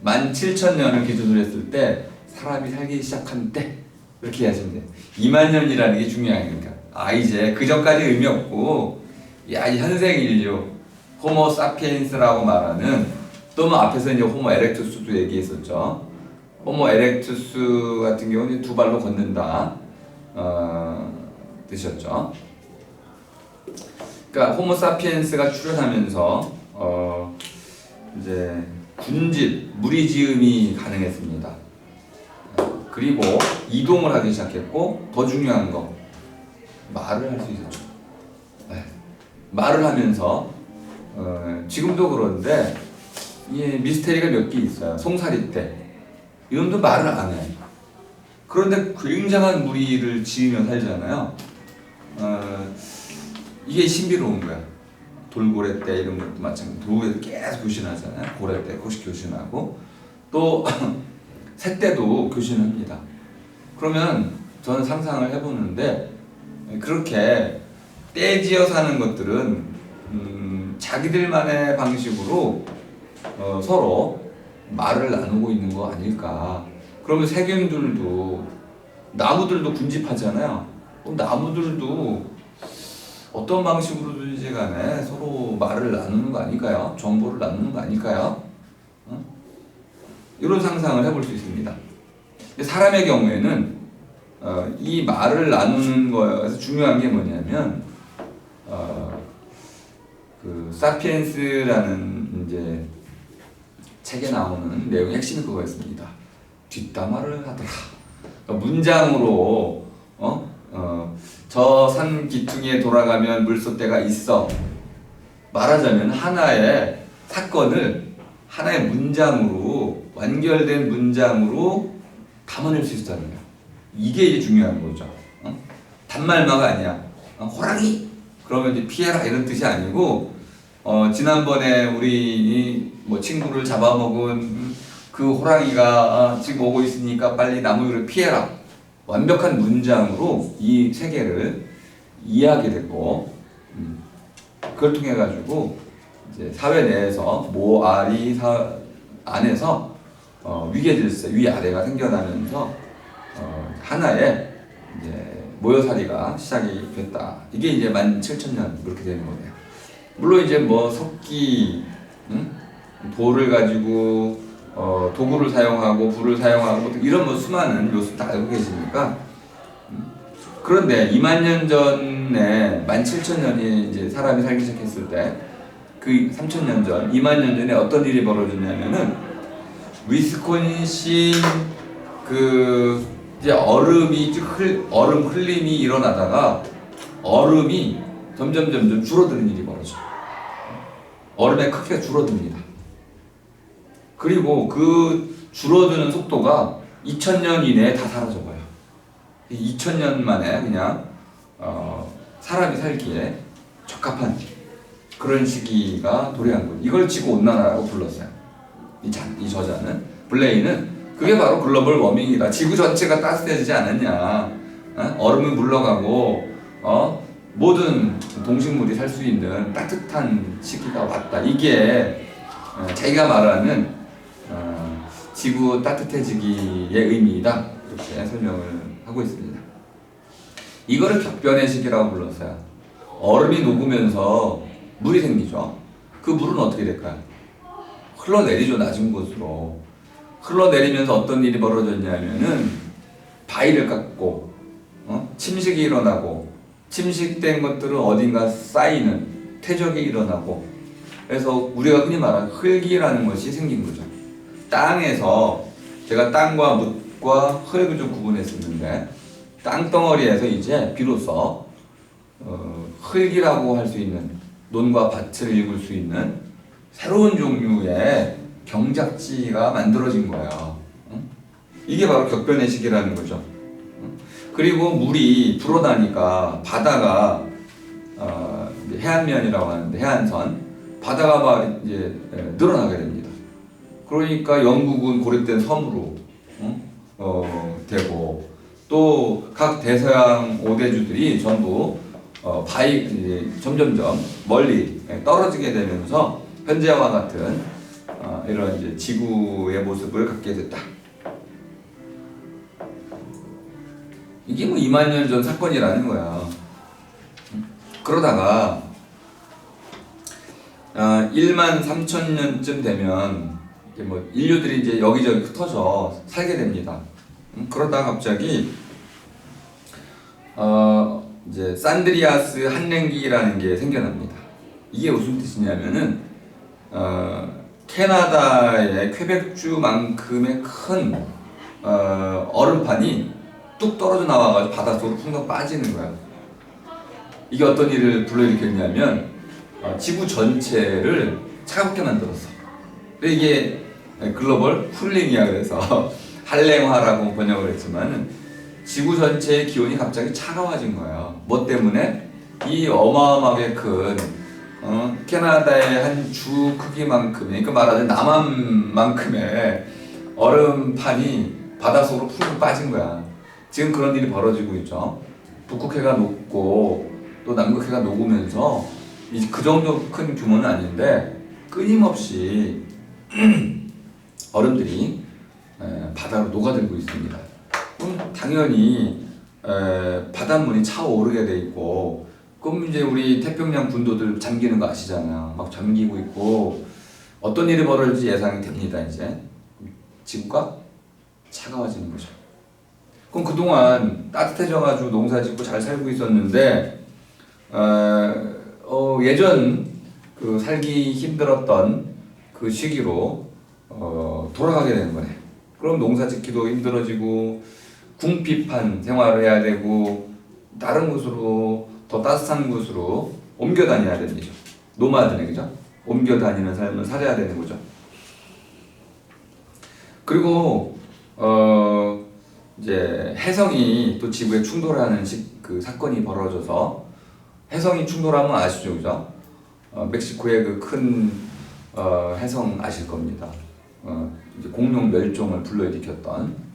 A: 17,000년을 기준으로 했을 때 사람이 살기 시작한 때 이렇게 하시면 돼요. 2만 년이라는 게 중요한 거니까 이제 그 전까지 의미 없고 야 이 현생 인류 호모 사피엔스라고 말하는 또 뭐 앞에서 이제 호모 에렉투스도 얘기했었죠. 호모 에렉투스 같은 경우는 두 발로 걷는다 뜻이었죠. 그러니까 호모 사피엔스가 출현하면서 이제 군집, 무리지음이 가능했습니다. 그리고 이동을 하기 시작했고 더 중요한 거 말을 할 수 있었죠. 말을 하면서 지금도 그런데 이 미스테리가 몇 개 있어요. 송사리 때 이놈도 말을 안 해. 그런데 굉장한 무리를 지으며 살잖아요. 이게 신비로운 거야. 돌고래 때 이런 것도 마찬가지. 돌고래 계속 교신하잖아요. 고래 때 혹시 교신하고 또 새 때도 교신합니다. 그러면 저는 상상을 해보는데 그렇게 떼지어 사는 것들은 자기들만의 방식으로 서로 말을 나누고 있는 거 아닐까. 그러면 세균들도 나무들도 군집하잖아요. 그럼 나무들도 어떤 방식으로든지 간에 서로 말을 나누는 거 아닐까요? 정보를 나누는 거 아닐까요? 이런 상상을 해볼 수 있습니다. 사람의 경우에는 이 말을 나누는 거에서 중요한 게 뭐냐면 그 사피엔스라는 이제 책에 나오는 내용의 핵심이 그거였습니다. 뒷담화를 하더라. 그러니까 문장으로 저 산 기퉁이에 돌아가면 물소대가 있어. 말하자면 하나의 사건을 하나의 문장으로 완결된 문장으로 담아낼 수 있다는 거예요. 이게 이제 중요한 거죠. 단말마가 아니야. 호랑이 그러면 이제 피해라 이런 뜻이 아니고 지난번에 우리 뭐 친구를 잡아먹은 그 호랑이가 지금 오고 있으니까 빨리 나무 위로 피해라. 완벽한 문장으로 이 세계를 이해하게 됐고 그걸 통해 가지고 이제 사회 내에서 모아리 안에서 위계 질서 위아래가 생겨나면서 하나의 이제 모여살이가 시작이 됐다. 이게 이제 17,000년 그렇게 되는 거네요. 물론 이제 뭐 석기, 돌을 가지고 도구를 사용하고 불을 사용하고 이런 뭐 수많은 요소 다 알고 계시니까. 그런데 2만 년 전에 17,000년이 이제 사람이 살기 시작했을 때 그 3,000년 전, 2만 년 전에 어떤 일이 벌어졌냐면은 위스콘신 그 이제 얼음 흘림이 일어나다가 얼음이 점점 줄어드는 일이 벌어져. 얼음의 크기가 줄어듭니다. 그리고 그 줄어드는 속도가 2000년 이내에 다 사라져버려. 2000년 만에 그냥 사람이 살기에 적합한 그런 시기가 도래한 거예요. 이걸 지구온난화라고 불렀어요. 이 저자는, 블레이는 그게 바로 글로벌 워밍이다. 지구 전체가 따뜻해지지 않았냐. 얼음이 물러가고 모든 동식물이 살 수 있는 따뜻한 시기가 왔다. 이게 자기가 말하는 지구 따뜻해지기의 의미이다. 이렇게 설명을 하고 있습니다. 이거를 격변의 시기라고 불렀어요. 얼음이 녹으면서 물이 생기죠. 그 물은 어떻게 될까요? 흘러내리죠. 낮은 곳으로. 흘러내리면서 어떤 일이 벌어졌냐면은 바위를 깎고 침식이 일어나고, 침식된 것들은 어딘가 쌓이는 퇴적이 일어나고, 그래서 우리가 흔히 말하는 흙이라는 것이 생긴 거죠. 땅에서, 제가 땅과 묻과 흙을 좀 구분했었는데, 땅덩어리에서 이제 비로소 흙이라고 할 수 있는, 논과 밭을 읽을 수 있는 새로운 종류의 경작지가 만들어진 거예요. 이게 바로 격변의 시기라는 거죠. 그리고 물이 불어나니까 바다가 해안면이라고 하는데, 해안선 바다가 이제 늘어나게 됩니다. 그러니까 영국은 고립된 섬으로 되고, 또 각 대서양 5대주들이 전부 이제 점점점 멀리 떨어지게 되면서 현재와 같은 이런 이제 지구의 모습을 갖게 됐다. 이게 뭐 2만 년 전 사건이라는 거야. 그러다가 1만 3천 년쯤 되면 이제 뭐 인류들이 이제 여기저기 흩어져 살게 됩니다. 그러다가 갑자기 이제 산드리아스 한랭기라는 게 생겨납니다. 이게 무슨 뜻이냐면은 캐나다의 퀘벡주만큼의 큰 얼음판이 뚝 떨어져 나와가지고 바닷속으로 풍덩 빠지는 거야. 이게 어떤 일을 불러일으켰냐면 지구 전체를 차갑게 만들었어. 이게 글로벌 쿨링이야. 그래서 한랭화라고 번역을 했지만은 지구 전체의 기온이 갑자기 차가워진 거예요. 뭐 때문에? 이 어마어마하게 큰 캐나다의 한 주 크기만큼의, 그러니까 말하자면 남한만큼의 얼음판이 바닷속으로 푹 빠진 거야. 지금 그런 일이 벌어지고 있죠. 북극해가 녹고 또 남극해가 녹으면서 그 정도 큰 규모는 아닌데 끊임없이 얼음들이 바다로 녹아들고 있습니다. 그럼 당연히 바닷물이 차오르게 돼 있고, 그럼 이제 우리 태평양 군도들 잠기는 거 아시잖아요. 막 잠기고 있고, 어떤 일이 벌어질지 예상이 됩니다. 이제 지구가 차가워지는 거죠. 그럼 그동안 따뜻해져가지고 농사짓고 잘 살고 있었는데 예전 그 살기 힘들었던 그 시기로 돌아가게 되는 거네. 그럼 농사짓기도 힘들어지고 궁핍한 생활을 해야 되고 다른 곳으로, 더 따뜻한 곳으로 옮겨 다녀야 되는 거죠. 노마드네, 그죠? 옮겨 다니는 삶을 살아야 되는 거죠. 그리고 이제 해성이 또 지구에 충돌하는 그 사건이 벌어져서, 해성이 충돌하면 아시죠, 그죠? 멕시코의 그 큰 해성 아실 겁니다. 이제 공룡 멸종을 불러일으켰던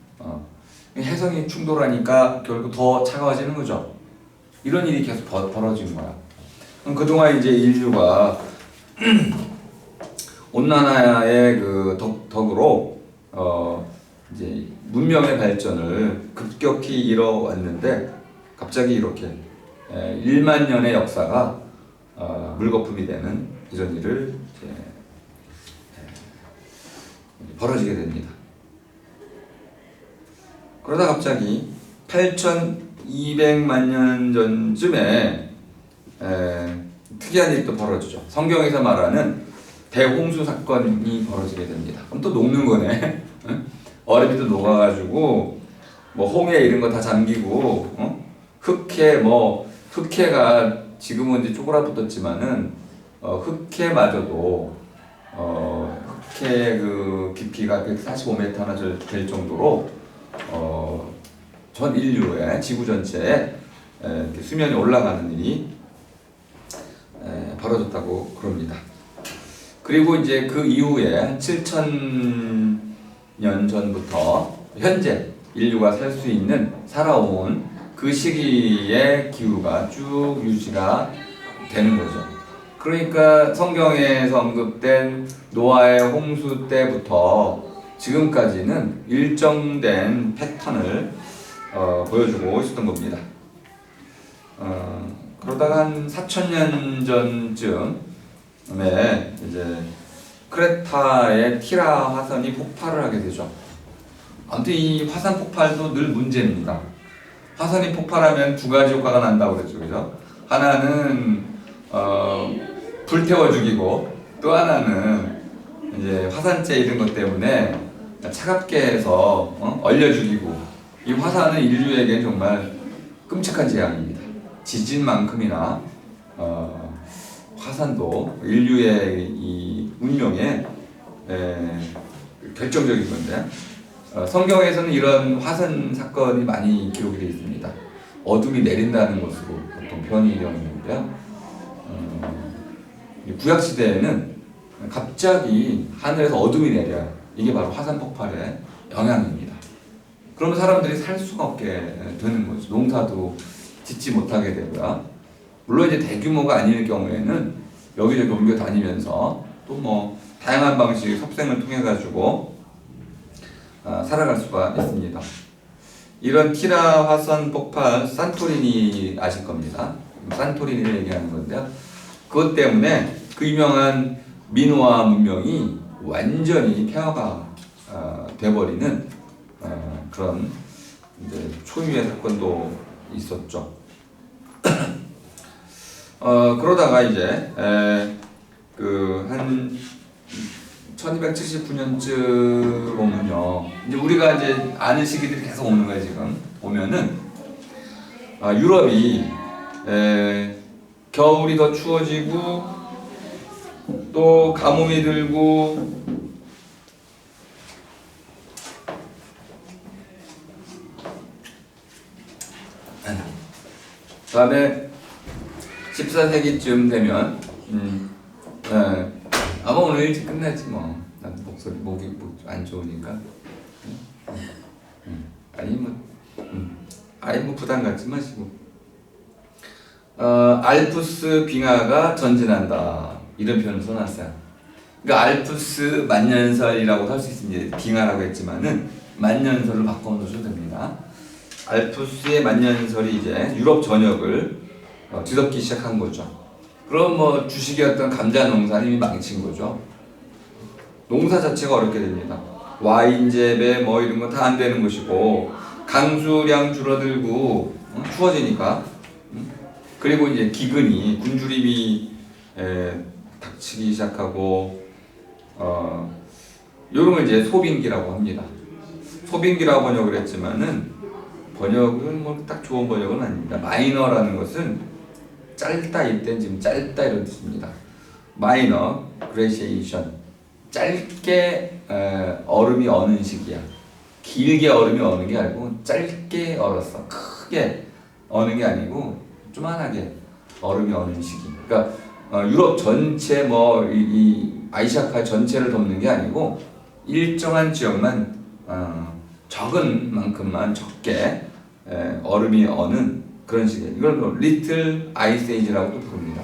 A: 해성이 충돌하니까 결국 더 차가워지는 거죠. 이런 일이 계속 벌어진 거야. 그럼 그동안 이제 인류가 온난화의 그 덕으로 이제 문명의 발전을 급격히 이뤄왔는데 갑자기 이렇게 1만 년의 역사가 물거품이 되는 이런 일을 이제 벌어지게 됩니다. 그러다 갑자기 8,200만 년 전쯤에 특이한 일이 또 벌어지죠. 성경에서 말하는 대홍수 사건이 벌어지게 됩니다. 그럼 또 녹는 거네. 얼음이 또 녹아가지고 뭐 홍해 이런 거 다 잠기고 흑해가 지금은 이제 쪼그라붙었지만은 흑해마저도 흑해 그 깊이가 145m나 될 정도로 전 인류의 지구 전체에 수면이 올라가는 일이 벌어졌다고 그럽니다. 그리고 이제 그 이후에 7,000년 전부터 현재 인류가 살 수 있는 살아온 그 시기의 기후가 쭉 유지가 되는 거죠. 그러니까 성경에서 언급된 노아의 홍수 때부터 지금까지는 일정된 패턴을 보여주고 있었던 겁니다. 그러다가 한 4,000년 전쯤에 이제 크레타의 티라 화산이 폭발을 하게 되죠. 아무튼 이 화산 폭발도 늘 문제입니다. 화산이 폭발하면 두 가지 효과가 난다고 그랬죠, 그죠? 하나는 불태워 죽이고 또 하나는 이제 화산재 이런 것 때문에 차갑게 해서 얼려 죽이고. 이 화산은 인류에게 정말 끔찍한 재앙입니다. 지진만큼이나 화산도 인류의 이 운명에 결정적인 건데, 성경에서는 이런 화산 사건이 많이 기록이 되어 있습니다. 어둠이 내린다는 것으로 보통 표현이 되어 있는데요. 구약 시대에는 갑자기 하늘에서 어둠이 내려요. 이게 바로 화산 폭발의 영향입니다. 그러면 사람들이 살 수가 없게 되는 거죠. 농사도 짓지 못하게 되고요. 물론 이제 대규모가 아닐 경우에는 여기저기 옮겨 다니면서 또 뭐 다양한 방식의 섭생을 통해 가지고 살아갈 수가 있습니다. 이런 티라 화산 폭발, 산토리니 아실 겁니다. 산토리니를 얘기하는 건데요. 그것 때문에 그 유명한 미노아 문명이 완전히 폐허가 돼버리는 그런 이제 초유의 사건도 있었죠. 그러다가 이제 한 1279년쯤 보면요, 이제 우리가 이제 아는 시기들이 계속 오는 거예요. 지금 보면은 유럽이 겨울이 더 추워지고 또 가뭄이 들고 그다음에 14세기쯤 되면 아마 오늘 일찍 끝나지 뭐. 난 목이 안 좋으니까. 아니 뭐 부담 갖지 마시고. 알프스 빙하가 전진한다, 이런 표현을 써놨어요. 그러니까 알프스 만년설이라고도 할 수 있습니다. 빙하라고 했지만은 만년설로 바꿔놓으셔도 됩니다. 알프스의 만년설이 이제 유럽 전역을 뒤덮기 시작한 거죠. 그럼 뭐 주식이었던 감자 농사는 이미 망친 거죠. 농사 자체가 어렵게 됩니다. 와인 재배 뭐 이런 거 다 안 되는 것이고, 강수량 줄어들고 추워지니까. 그리고 이제 기근이, 굶주림이 닥치기 시작하고, 요런 걸 이제 소빙기라고 합니다. 소빙기라고 번역을 했지만은 번역은 뭐 딱 좋은 번역은 아닙니다. 마이너라는 것은 짧다, 이때는 지금 짧다 이런 뜻입니다. 마이너, 그레시에이션, 짧게 얼음이 어는 시기야. 길게 얼음이 어는 게 아니고 짧게 얼었어. 크게 어는 게 아니고 조만하게 얼음이 어는 시기. 그러니까 유럽 전체 뭐 이 아시아카 전체를 덮는 게 아니고 일정한 지역만 적은 만큼만 적게 얼음이 어는 그런 시기예요. 이걸 뭐 리틀 아이스 에이지라고도 부릅니다.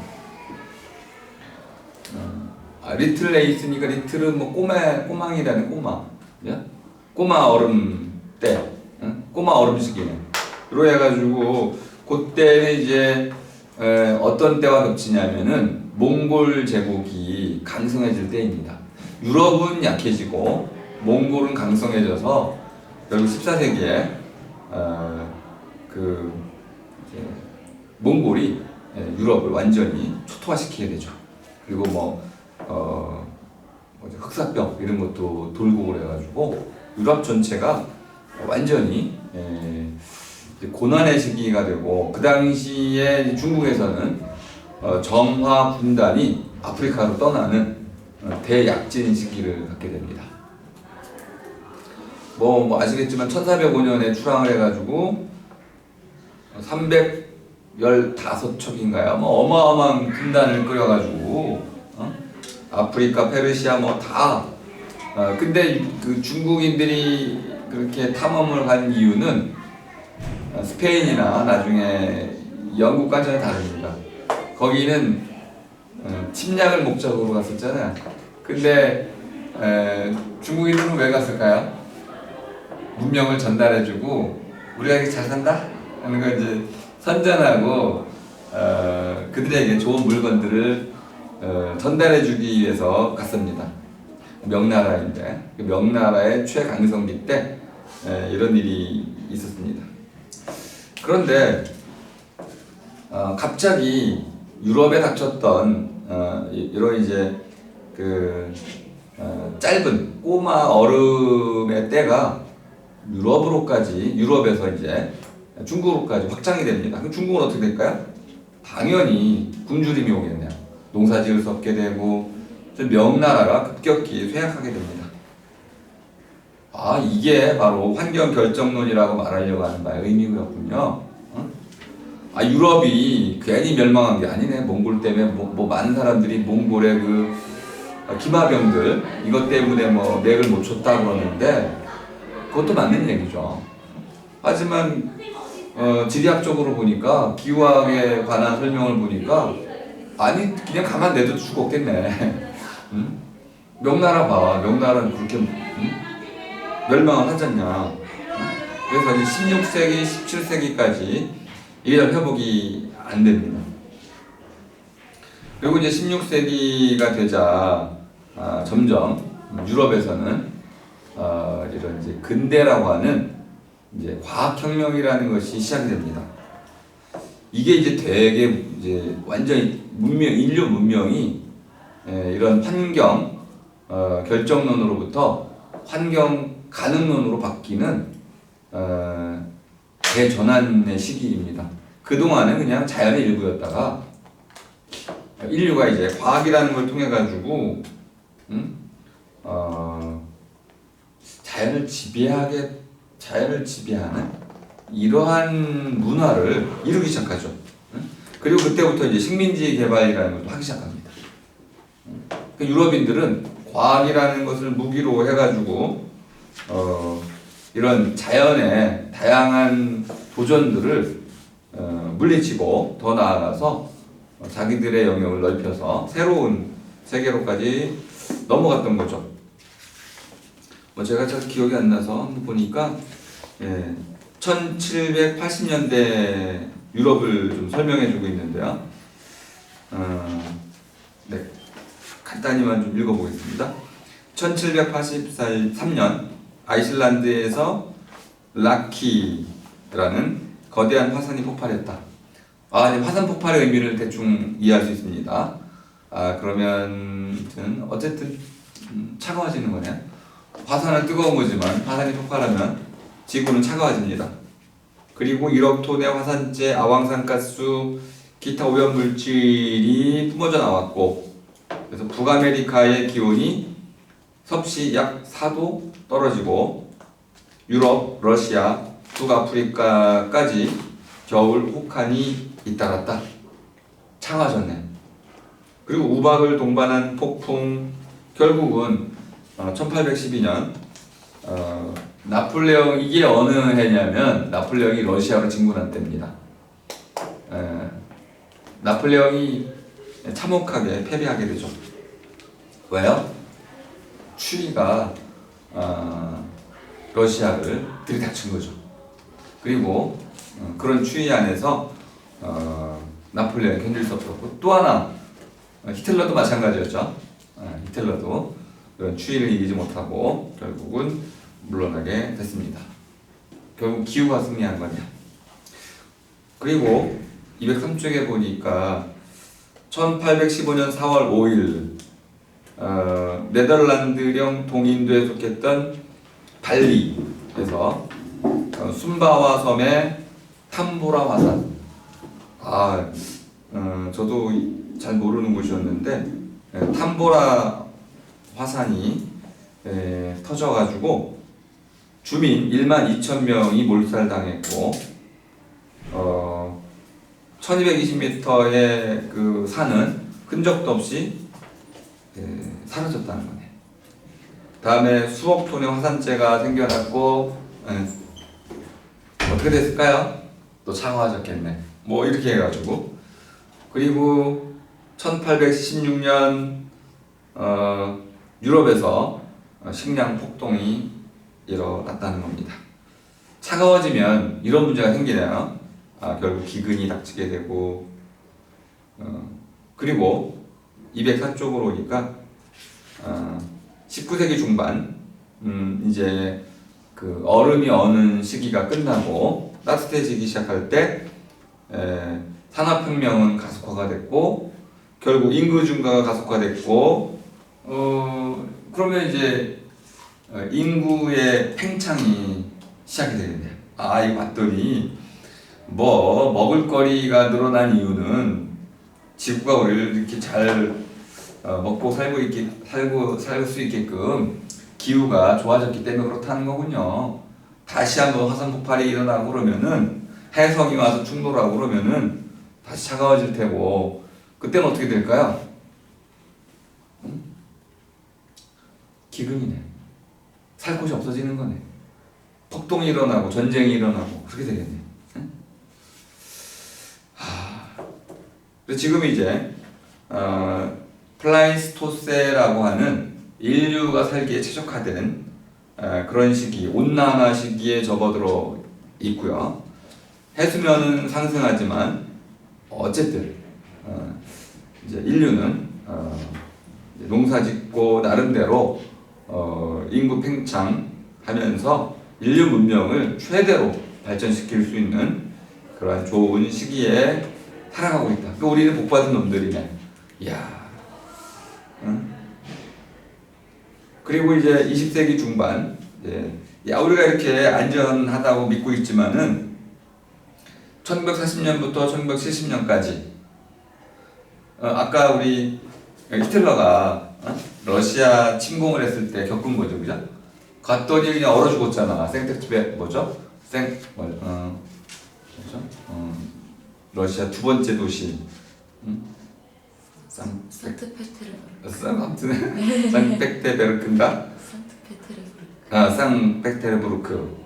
A: 리틀 에이스니까 리틀은 뭐 꼬망이라는 꼬마, 꼬마 얼음 때, 꼬마 얼음 시기네. 로 해가지고 그때는 이제 어떤 때와 겹치냐면은 몽골 제국이 강성해질 때입니다. 유럽은 약해지고 몽골은 강성해져서 결국 14세기에 그 몽골이 유럽을 완전히 초토화시키게 되죠. 그리고 흑사병 이런 것도 돌고 그래가지고 유럽 전체가 완전히 고난의 시기가 되고, 그 당시에 중국에서는 정화 분단이 아프리카로 떠나는 대약진 시기를 갖게 됩니다. 아시겠지만 1405년에 출항을 해가지고 315척인가요? 어마어마한 군단을 끌어가지고 아프리카, 페르시아 다. 근데 그 중국인들이 그렇게 탐험을 간 이유는 스페인이나 나중에 영국과 전혀 다릅니다. 거기는 침략을 목적으로 갔었잖아요. 근데 중국인들은 왜 갔을까요? 문명을 전달해주고 우리가 이렇게 잘 산다 하는 걸 이제 선전하고 그들에게 좋은 물건들을 전달해주기 위해서 갔습니다. 명나라인데 그 명나라의 최강성기 때 이런 일이 있었습니다. 그런데 갑자기 유럽에 닥쳤던 이런 이제 그 짧은 꼬마 얼음의 때가 유럽에서 이제 중국으로까지 확장이 됩니다. 그럼 중국은 어떻게 될까요? 당연히 굶주림이 오겠네요. 농사지을 수 없게 되고 명나라가 급격히 쇠약하게 됩니다. 이게 바로 환경 결정론이라고 말하려고 하는 바의 의미였군요. 유럽이 괜히 멸망한 게 아니네. 몽골 때문에 많은 사람들이 몽골의 그 기마병들 이것 때문에 맥을 못 쳤다 그러는데 그것도 맞는 얘기죠. 하지만 지리학적으로 보니까 기후학에 관한 설명을 보니까 그냥 가만 내둬도 죽었겠네. 명나라 봐. 명나라는 그렇게 멸망을 하잖냐. 그래서 이제 16세기, 17세기까지 이게 회복이 안 됩니다. 그리고 이제 16세기가 되자 점점 유럽에서는 이런 이제 근대라고 하는 이제 과학혁명이라는 것이 시작됩니다. 이게 이제 되게 이제 완전히 인류 문명이 이런 환경 결정론으로부터 환경 가능론으로 바뀌는 대전환의 시기입니다. 그동안은 그냥 자연의 일부였다가 인류가 이제 과학이라는 걸 통해 가지고 자연을 지배하는 이러한 문화를 이루기 시작하죠. 그리고 그때부터 이제 식민지 개발이라는 것도 하기 시작합니다. 유럽인들은 과학이라는 것을 무기로 해가지고 이런 자연의 다양한 도전들을 물리치고 더 나아가서 자기들의 영역을 넓혀서 새로운 세계로까지 넘어갔던 거죠. 제가 잘 기억이 안 나서 한번 보니까 1780년대 유럽을 좀 설명해주고 있는데요. 간단히만 좀 읽어보겠습니다. 1783년 아이슬란드에서 라키라는 거대한 화산이 폭발했다. 화산 폭발의 의미를 대충 이해할 수 있습니다. 그러면 어쨌든 차가워지는 거네요. 화산은 뜨거운 거지만 화산이 폭발하면 지구는 차가워집니다. 그리고 1억 톤의 화산재, 아황산가스, 기타 오염물질이 뿜어져 나왔고, 그래서 북아메리카의 기온이 섭씨 약 4도 떨어지고 유럽, 러시아, 북아프리카까지 겨울 혹한이 잇따랐다. 차가워졌네. 그리고 우박을 동반한 폭풍, 결국은 1812년 나폴레옹, 이게 어느 해냐면 나폴레옹이 러시아로 진군한 때입니다. 나폴레옹이 참혹하게 패배하게 되죠. 왜요? 추위가 러시아를 들이닥친 거죠. 그리고 그런 추위 안에서 나폴레옹이 견딜 수 없었고, 또 하나 히틀러도 마찬가지였죠. 히틀러도 그런 추위를 이기지 못하고 결국은 물러나게 됐습니다. 결국 기후가 승리한 거냐. 그리고 203쪽에 보니까 1815년 4월 5일 네덜란드령 동인도에 속했던 발리에서 순바와 섬의 탐보라 화산. 저도 잘 모르는 곳이었는데 탐보라 화산이 터져가지고 주민 1만 2천 명이 몰살당했고 1220m의 그 산은 흔적도 없이 사라졌다는 거네. 다음에 수억 톤의 화산재가 생겨났고 어떻게 됐을까요? 또 차가워졌겠네. 뭐 이렇게 해가지고. 그리고 1816년 유럽에서 식량 폭동이 일어났다는 겁니다. 차가워지면 이런 문제가 생기네요. 결국 기근이 닥치게 되고 그리고 204쪽으로 오니까 19세기 중반 이제 그 얼음이 어는 시기가 끝나고 따뜻해지기 시작할 때 산업혁명은 가속화가 됐고 결국 인구 증가가 가속화됐고 그러면 이제 인구의 팽창이 시작이 되겠네요. 이거 봤더니 뭐 먹을거리가 늘어난 이유는 지구가 우리를 이렇게 잘 먹고 살고 수 있게끔 기후가 좋아졌기 때문에 그렇다는 거군요. 다시 한번 화산 폭발이 일어나고 그러면은 해성이 와서 충돌하고 그러면은 다시 차가워질 테고 그때는 어떻게 될까요? 기근이네. 살 곳이 없어지는 거네. 폭동이 일어나고 전쟁이 일어나고 그렇게 되겠네. 지금 이제 플라이스토세라고 하는 인류가 살기에 최적화된 그런 시기, 온난화 시기에 접어들어 있고요. 해수면은 상승하지만 어쨌든 이제 인류는 이제 농사짓고 나름대로 인구 팽창하면서 인류 문명을 최대로 발전시킬 수 있는 그러한 좋은 시기에 살아가고 있다. 그러니까 우리는 복받은 놈들이네. 이야. 그리고 이제 20세기 중반, 우리가 이렇게 안전하다고 믿고 있지만은 1940년부터 1970년까지 아까 우리 히틀러가 러시아 침공을 했을 때 겪은 거죠, 그죠? 갔더니 그냥 얼어 죽었잖아. 러시아 두 번째 도시, 상페테르부르크인가? 상페테르부르크.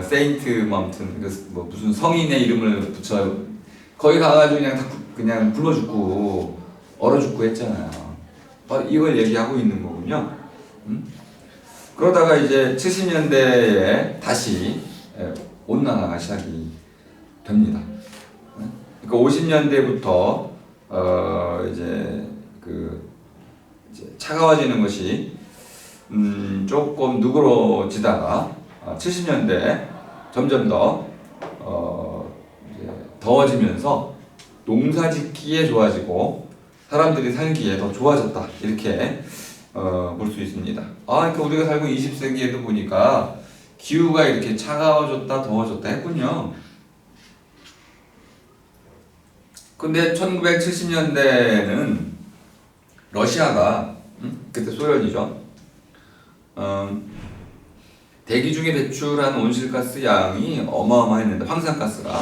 A: 세인트 맘튼, 뭐 무슨 성인의 이름을 붙여 거기 가가지고 그냥 굶어 죽고 얼어 죽고 했잖아요. 이걸 얘기하고 있는 거군요. 그러다가 이제 70년대에 다시 온난화가 시작이 됩니다. 그러니까 50년대부터 이제 차가워지는 것이 조금 누그러지다가 70년대 점점 더 이제 더워지면서 농사짓기에 좋아지고 사람들이 살기에 더 좋아졌다 이렇게 볼 수 있습니다. 그러니까 우리가 살고 20세기에도 보니까 기후가 이렇게 차가워졌다 더워졌다 했군요. 근데 1970년대에는 러시아가 그때 소련이죠. 대기 중에 배출한 온실가스 양이 어마어마했는데 황산가스가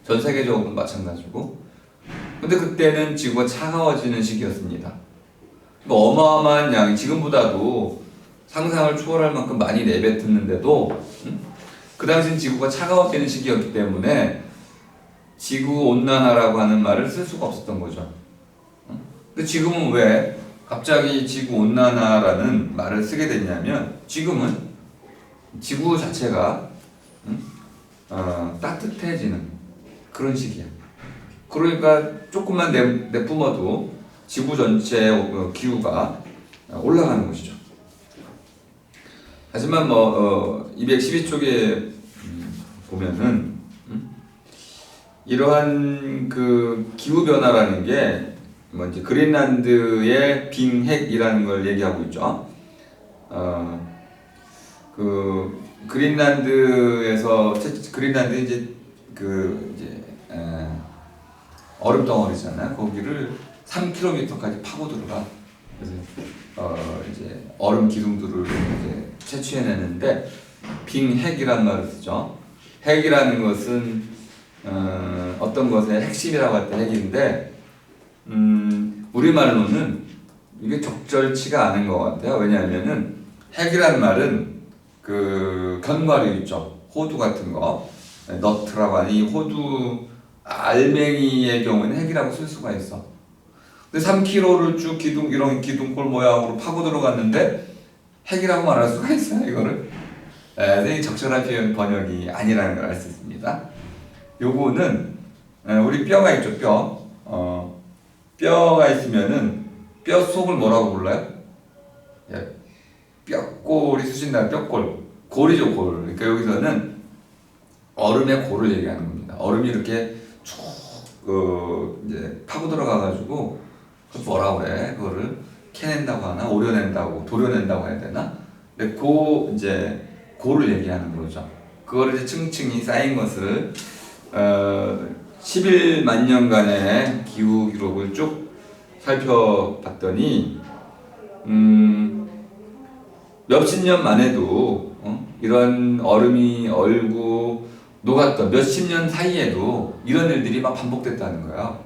A: 전 세계적으로 마찬가지고. 근데 그때는 지구가 차가워지는 시기였습니다. 뭐 어마어마한 양이 지금보다도 상상을 초월할 만큼 많이 내뱉었는데도 그 당시엔 지구가 차가워지는 시기였기 때문에 지구온난화라고 하는 말을 쓸 수가 없었던 거죠. 근데 지금은 왜 갑자기 지구온난화라는 말을 쓰게 됐냐면 지금은 지구 자체가 따뜻해지는 그런 시기야. 그러니까 조금만 내뿜어도 지구 전체의 기후가 올라가는 것이죠. 하지만 212쪽에 보면은 이러한 그 기후 변화라는 게 이제 그린란드의 빙핵이라는 걸 얘기하고 있죠. 그 그린란드에서 그린란드 이제 얼음 덩어리잖아요. 거기를 3km까지 파고 들어가. 그래서 이제 얼음 기둥들을 이제 채취해내는데 빙핵이란 말을 쓰죠. 핵이라는 것은 어떤 것의 핵심이라고 할 때 핵인데 우리말로는 이게 적절치가 않은 것 같아요. 왜냐하면은 핵이란 말은 그 견과류 있죠. 호두 같은 거 너트라고 하니 호두 알맹이의 경우에는 핵이라고 쓸 수가 있어. 근데 3km를 쭉 이런 기둥골 모양으로 파고 들어갔는데 핵이라고 말할 수가 있어요, 이거를. 네, 적절한 표현 번역이 아니라는 걸 알 수 있습니다. 요거는 우리 뼈가 있죠, 뼈. 뼈가 있으면은 뼈 속을 뭐라고 불러요? 뼈골이 수신다, 뼈골. 골이죠, 골. 그러니까 여기서는 얼음의 골을 얘기하는 겁니다. 얼음이 이렇게 쭉 이제 파고 들어가가지고 그 뭐라고 그래? 그거를 캐낸다고 하나, 오려낸다고, 도려낸다고 해야 되나? 근데 이제 고를 얘기하는 거죠. 그거를 이제 층층이 쌓인 것을 11만 년간의 기후 기록을 쭉 살펴봤더니 몇십 년만 해도 이런 얼음이 얼고 녹았던 몇십 년 사이에도 이런 일들이 막 반복됐다는 거야.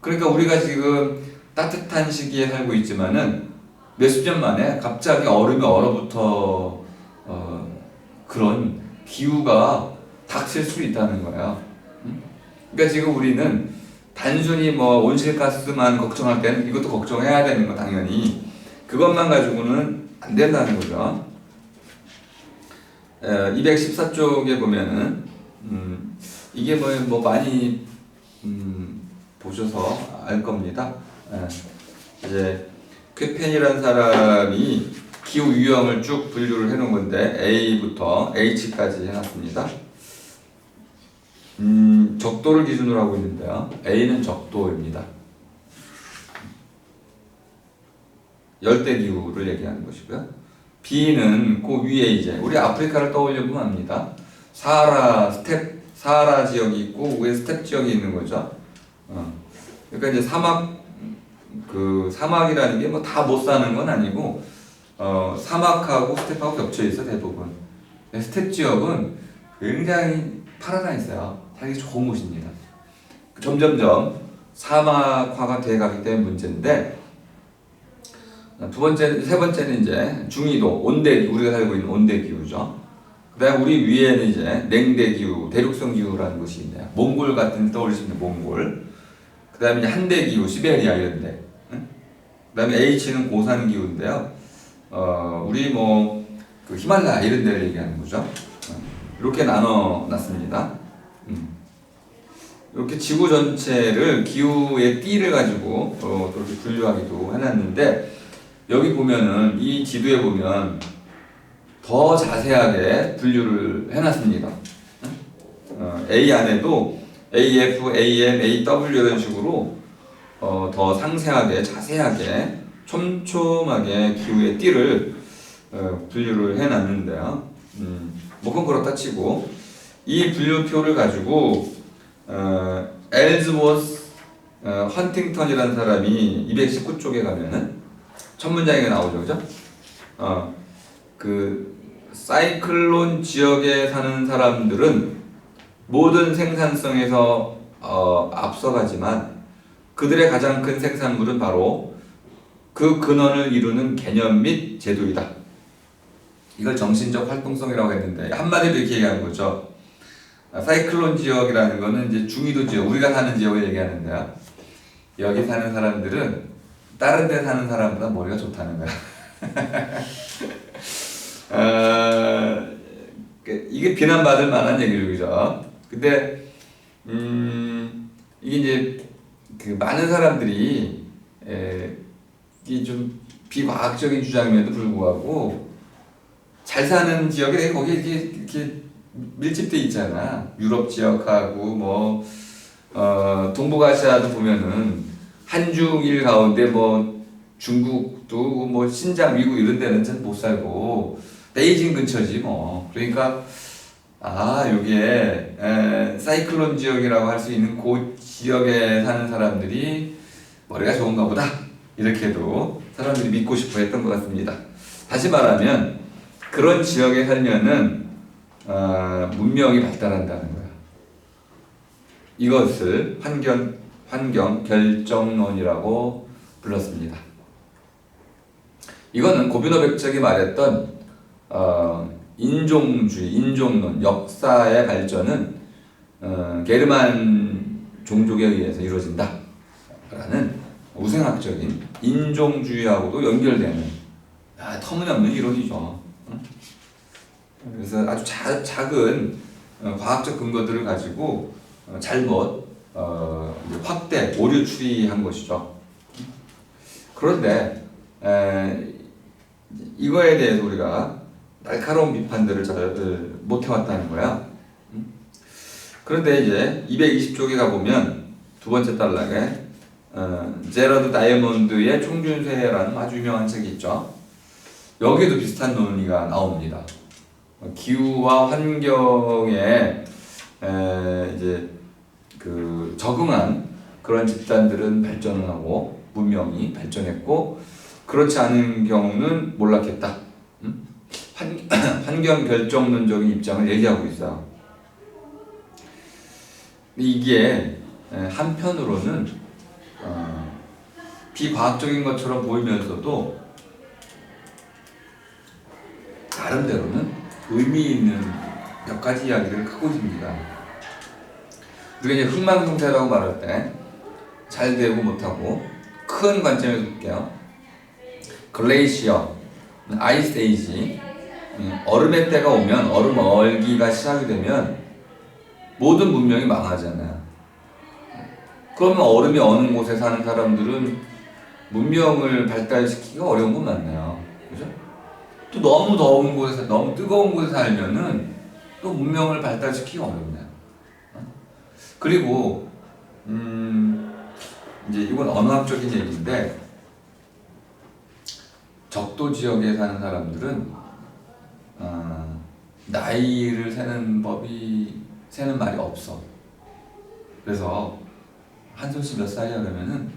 A: 그러니까 우리가 지금 따뜻한 시기에 살고 있지만은 몇십 년 만에 갑자기 얼음이 얼어붙어 그런 기후가 닥칠 수 있다는 거야. 그러니까 지금 우리는 단순히 온실가스만 걱정할 때는 이것도 걱정해야 되는 거 당연히 그것만 가지고는 안 된다는 거죠. 214쪽에 보면은 이게 많이 보셔서 알 겁니다. 이제 쾌펜이라는 사람이 기후 유형을 쭉 분류를 해놓은 건데 A부터 H까지 해놨습니다. 적도를 기준으로 하고 있는데요. A는 적도입니다. 열대기후를 얘기하는 것이고요. B는 그 위에 이제 우리 아프리카를 떠올려 보면 압니다. 사하라 지역이 있고 위에 스텝 지역이 있는 거죠. 그러니까 이제 사막이라는 게 다 못 사는 건 아니고 사막하고 스텝하고 겹쳐 있어 대부분. 스텝 지역은 굉장히 파라다이스야. 살기 좋은 곳입니다. 점점점 사막화가 돼가기 때문에 문제인데 세 번째는 이제 중위도 온대 우리가 살고 있는 온대 기후죠. 그다음 우리 위에는 이제 냉대 기후, 대륙성 기후라는 것이 있네요. 몽골 같은 떠올리시면 몽골. 그다음에 이제 한대 기후, 시베리아 이런데. 그다음에 H는 고산 기후인데요. 우리 그 히말라야 이런 데를 얘기하는 거죠. 이렇게 나눠놨습니다. 이렇게 지구 전체를 기후의 띠를 가지고 또 이렇게 분류하기도 해놨는데 여기 보면은 이 지도에 보면 더 자세하게 분류를 해놨습니다. A 안에도 AF, AM, AW 이런 식으로 더 상세하게 자세하게 촘촘하게 기후의 띠를 분류를 해놨는데요. 그건 그렇다 치고 이 분류표를 가지고 엘즈워스 헌팅턴이라는 사람이 219쪽에 가면은 첫 문장에 나오죠, 그죠? 그 사이클론 지역에 사는 사람들은 모든 생산성에서 앞서가지만 그들의 가장 큰 생산물은 바로 그 근원을 이루는 개념 및 제도이다. 이걸 정신적 활동성이라고 했는데 한마디로 이렇게 얘기하는 거죠. 사이클론 지역이라는 거는 이제 중위도 지역, 우리가 사는 지역을 얘기하는데요. 여기 사는 사람들은 다른 데 사는 사람보다 머리가 좋다는 거야. 이게 비난받을 만한 얘기죠, 그죠? 근데 이게 이제 그 많은 사람들이 이게 좀 비과학적인 주장임에도 불구하고 잘 사는 지역에 거기 이렇게 밀집돼 있잖아. 유럽 지역하고 뭐 동북아시아도 보면은 한중일 가운데 뭐 중국도 뭐 신장 미국 이런 데는 잘 못 살고 베이징 근처지 뭐. 그러니까 여기에 사이클론 지역이라고 할 수 있는 그 지역에 사는 사람들이 머리가 좋은가 보다 이렇게도 사람들이 믿고 싶어 했던 것 같습니다. 다시 말하면 그런 지역에 살면은 문명이 발달한다는 거야. 이것을 환경 결정론이라고 불렀습니다. 이거는 고비노 백적이 말했던 인종주의, 인종론, 역사의 발전은 게르만 종족에 의해서 이루어진다 라는 우생학적인 인종주의하고도 연결되는 터무니없는 이론이죠. 그래서 아주 작은 과학적 근거들을 가지고 잘못 확대, 오류 추리한 것이죠. 그런데 이거에 대해서 우리가 날카로운 비판들을 잘 못 해왔다는 거야. 그런데 이제 220쪽에 가보면 두 번째 단락에 제러드 다이아몬드의 총균세라는 아주 유명한 책이 있죠. 여기도 비슷한 논의가 나옵니다. 기후와 환경에 이제 그 적응한 그런 집단들은 발전을 하고 문명이 발전했고 그렇지 않은 경우는 몰락했다. 환경 결정론적인 입장을 얘기하고 있어요. 이게 한편으로는 비과학적인 것처럼 보이면서도 나름대로는 의미 있는 몇 가지 이야기를 갖고 있습니다. 우리가 이제 흥망성쇠라고 말할 때 잘 되고 못하고 큰 관점에서 볼게요. 글레이시어, 아이스 에이지, 얼음의 때가 오면 얼음 얼기가 시작이 되면 모든 문명이 망하잖아요. 그러면 얼음이 어느 곳에 사는 사람들은 문명을 발달시키기가 어려운 건 맞네요. 그죠? 또 너무 더운 곳에서, 너무 뜨거운 곳에 살면은 또 문명을 발달시키기 어렵네요. 그리고 이제 이건 언어학적인 얘기인데 적도 지역에 사는 사람들은 나이를 세는 말이 없어. 그래서 한솔 씨 몇 살이야 그러면은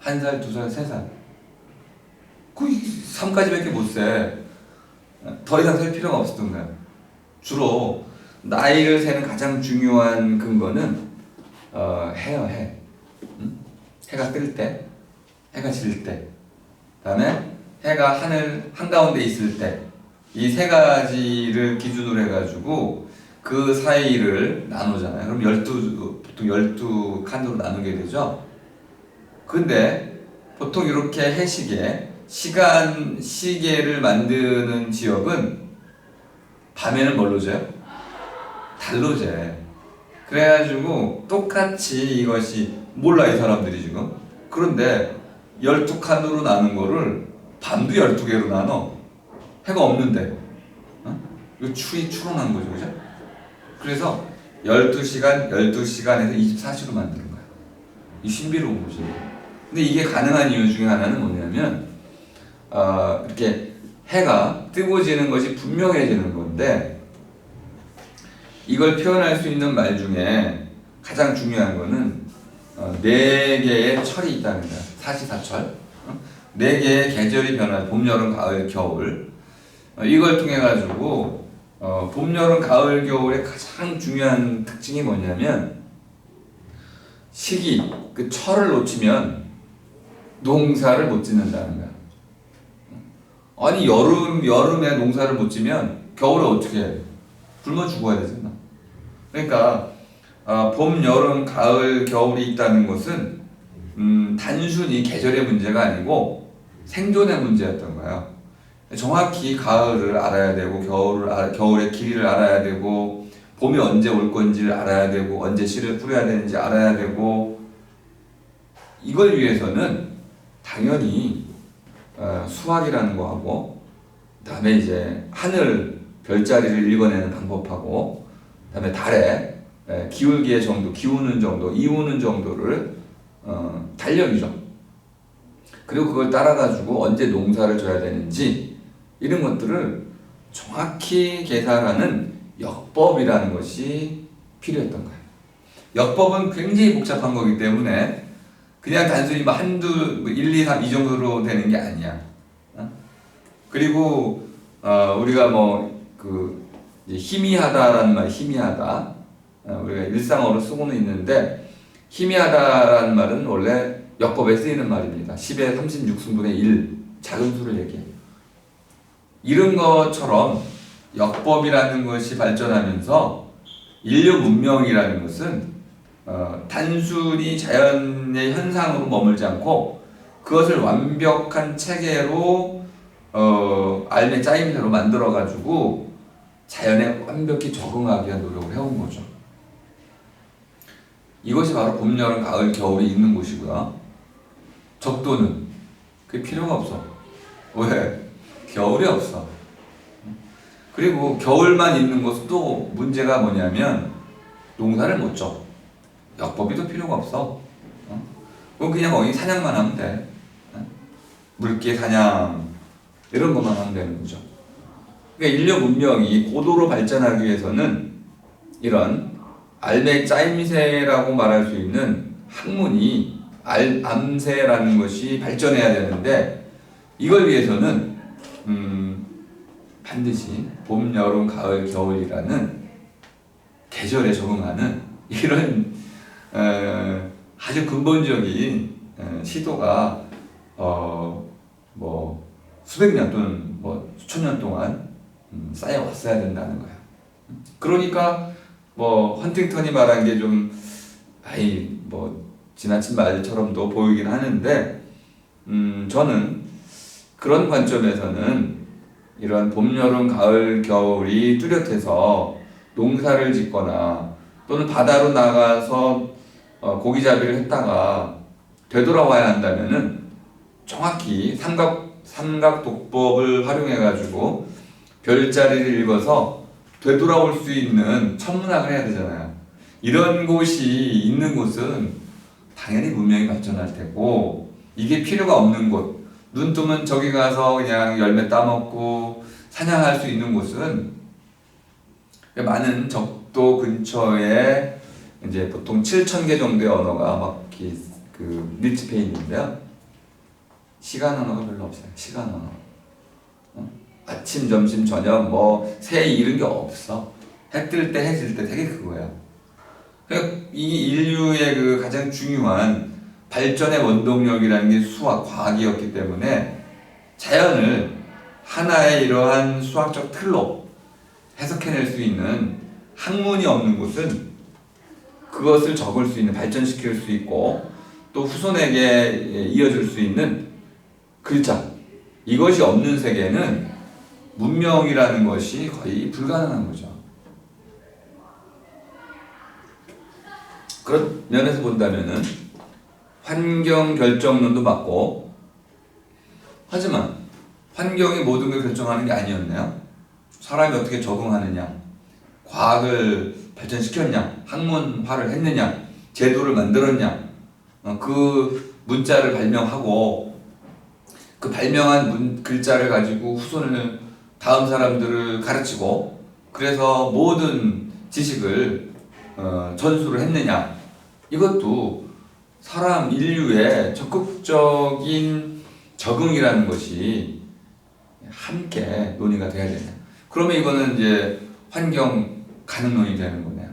A: 1살, 2살, 3살. 그 3까지밖에 못 세. 더 이상 살 필요가 없었던 거야. 주로 나이를 세는 가장 중요한 근거는 해요, 해. 해가 뜰 때, 해가 질 때, 그다음에 해가 하늘 한가운데 있을 때, 이 세 가지를 기준으로 해가지고 그 사이를 나누잖아요. 그럼 보통 12칸으로 나누게 되죠. 근데 보통 이렇게 해시계, 시계를 만드는 지역은 밤에는 뭘로 재요? 달로 재. 그래가지고 똑같이 이것이 몰라 이 사람들이 지금. 그런데 12칸으로 나눈 거를 밤도 12개로 나눠. 해가 없는데. 이거 추론한 거죠, 그죠? 그래서 12시간에서 24시로 만드는 거야. 이 신비로운 거죠. 근데 이게 가능한 이유 중에 하나는 뭐냐면, 이렇게 해가 뜨고 지는 것이 분명해지는 건데, 이걸 표현할 수 있는 말 중에 가장 중요한 거는 4개의 철이 있다는 거야. 사시사철. 4개의 계절이 변하는 봄, 여름, 가을, 겨울. 이걸 통해 가지고 봄, 여름, 가을, 겨울의 가장 중요한 특징이 뭐냐면 시기, 그 철을 놓치면 농사를 못 짓는다는 거야. 아니 여름에 농사를 못 지면 겨울에 어떻게 해? 굶어 죽어야 되잖아. 그러니까 봄, 여름, 가을, 겨울이 있다는 것은 단순히 계절의 문제가 아니고 생존의 문제였던 거예요. 정확히 가을을 알아야 되고 겨울의 길이를 알아야 되고 봄이 언제 올 건지를 알아야 되고 언제 씨를 뿌려야 되는지 알아야 되고 이걸 위해서는 당연히 수학이라는 거하고 그다음에 이제 하늘 별자리를 읽어내는 방법하고 그다음에 달에 기울기의 정도, 기우는 정도, 이우는 정도를 달력이죠. 그리고 그걸 따라가지고 언제 농사를 져야 되는지 이런 것들을 정확히 계산하는 역법이라는 것이 필요했던 거예요. 역법은 굉장히 복잡한 거기 때문에 그냥 단순히 뭐 한두, 1, 2, 3 이 정도로 되는 게 아니야. 그리고 우리가 희미하다라는 말, 희미하다. 우리가 일상어로 쓰고는 있는데 희미하다라는 말은 원래 역법에 쓰이는 말입니다. 10의 36승분의 1 작은 수를 얘기해요. 이런 것처럼 역법이라는 것이 발전하면서 인류 문명이라는 것은 단순히 자연의 현상으로 머물지 않고 그것을 완벽한 체계로 알매 짜임새로 만들어 가지고 자연에 완벽히 적응하기 위한 노력을 해온 거죠. 이것이 바로 봄, 여름, 가을, 겨울이 있는 곳이고요. 적도는 그게 필요가 없어. 왜? 겨울이 없어. 그리고 겨울만 있는 것은 또 문제가 뭐냐면 농사를 못 져. 역법이 또 필요가 없어. 그럼 그냥 거기 사냥만 하면 돼. 물개 사냥 이런 것만 하면 되는 거죠. 그러니까 인류 문명이 고도로 발전하기 위해서는 이런 알매 짜임새라고 말할 수 있는 학문이 암새라는 것이 발전해야 되는데 이걸 위해서는 반드시 봄, 여름, 가을, 겨울이라는 계절에 적응하는 이런 아주 근본적인 시도가 수백 년 또는 수천 년 동안 쌓여왔어야 된다는 거예요. 그러니까 헌팅턴이 말한 게 좀 지나친 말처럼도 보이긴 하는데 저는 그런 관점에서는 이런 봄, 여름, 가을, 겨울이 뚜렷해서 농사를 짓거나 또는 바다로 나가서 고기잡이를 했다가 되돌아와야 한다면은 정확히 삼각독법을 활용해가지고 별자리를 읽어서 되돌아올 수 있는 천문학을 해야 되잖아요. 이런 곳이 있는 곳은 당연히 문명이 발전할 테고 이게 필요가 없는 곳, 눈 뜨면 저기 가서 그냥 열매 따먹고 사냥할 수 있는 곳은 많은 적도 근처에 이제 보통 7,000개 정도의 언어가 밀집해 있는데요. 시간 언어가 별로 없어요. 시간 언어. 아침, 점심, 저녁, 새 이런 게 없어. 해 뜰 때, 해 질 때 되게 그거야. 그러니까 이 인류의 그 가장 중요한 발전의 원동력이라는 게 수학, 과학이었기 때문에 자연을 하나의 이러한 수학적 틀로 해석해낼 수 있는 학문이 없는 곳은 그것을 적을 수 있는, 발전시킬 수 있고 또 후손에게 이어줄 수 있는 글자, 이것이 없는 세계는 문명이라는 것이 거의 불가능한 거죠. 그런 면에서 본다면은 환경 결정론도 맞고, 하지만 환경이 모든 걸 결정하는 게 아니었나요? 사람이 어떻게 적응하느냐, 과학을 발전시켰냐, 학문화를 했느냐, 제도를 만들었냐, 그 문자를 발명하고 그 발명한 글자를 가지고 후손을 다음 사람들을 가르치고 그래서 모든 지식을 전수를 했느냐, 이것도 사람 인류의 적극적인 적응이라는 것이 함께 논의가 돼야 된다. 그러면 이거는 이제 환경 가능론이 되는 거네요.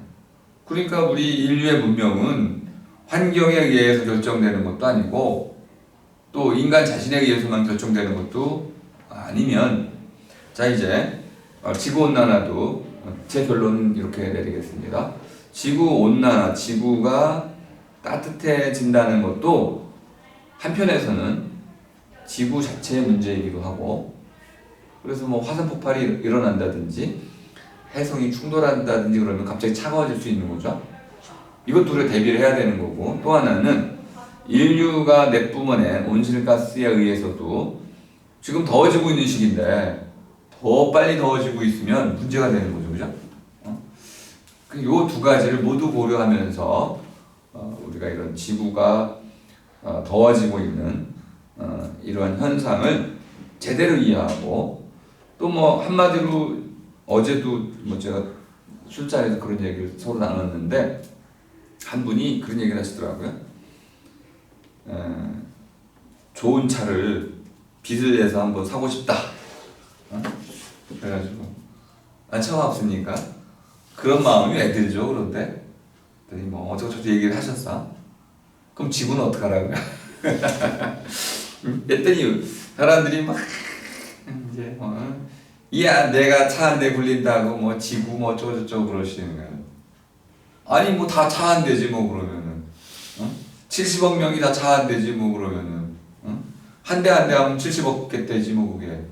A: 그러니까 우리 인류의 문명은 환경에 의해서 결정되는 것도 아니고 또 인간 자신에 의해서만 결정되는 것도 아니면, 자 이제 지구온난화도 제 결론은 이렇게 내리겠습니다. 지구온난화, 지구가 따뜻해진다는 것도 한편에서는 지구 자체의 문제이기도 하고 그래서 뭐 화산 폭발이 일어난다든지 해성이 충돌한다든지 그러면 갑자기 차가워질 수 있는 거죠. 이것도 우리가 대비를 해야 되는 거고, 또 하나는 인류가 내뿜어낸 온실가스에 의해서도 지금 더워지고 있는 시기인데 더 빨리 더워지고 있으면 문제가 되는 거죠, 그죠? 요 두 가지를 모두 고려하면서 우리가 이런 지구가 더워지고 있는 이러한 현상을 제대로 이해하고, 또 뭐 한마디로 어제도 뭐 제가 술자리에서 그런 얘기를 서로 나눴는데 한 분이 그런 얘기를 하시더라고요. 좋은 차를 빚을 내서 한번 사고 싶다. 그래가지고 차가 없으니까 그런 마음이 왜 들죠? 그런데 뭐 어쩌고저쩌고 얘기를 하셨어. 그럼 지구는 어떡하라고요? 했더니 사람들이 막 이제 야 내가 차 한 대 굴린다고 뭐 지구 뭐 어쩌고저쩌고 그러시는 거예요. 아니 뭐 다 차 한 대지 뭐 그러면은 70억 명이 다 차 한 대지 뭐 그러면은 한 대 한 대 하면 70억 개 되지 뭐 그게.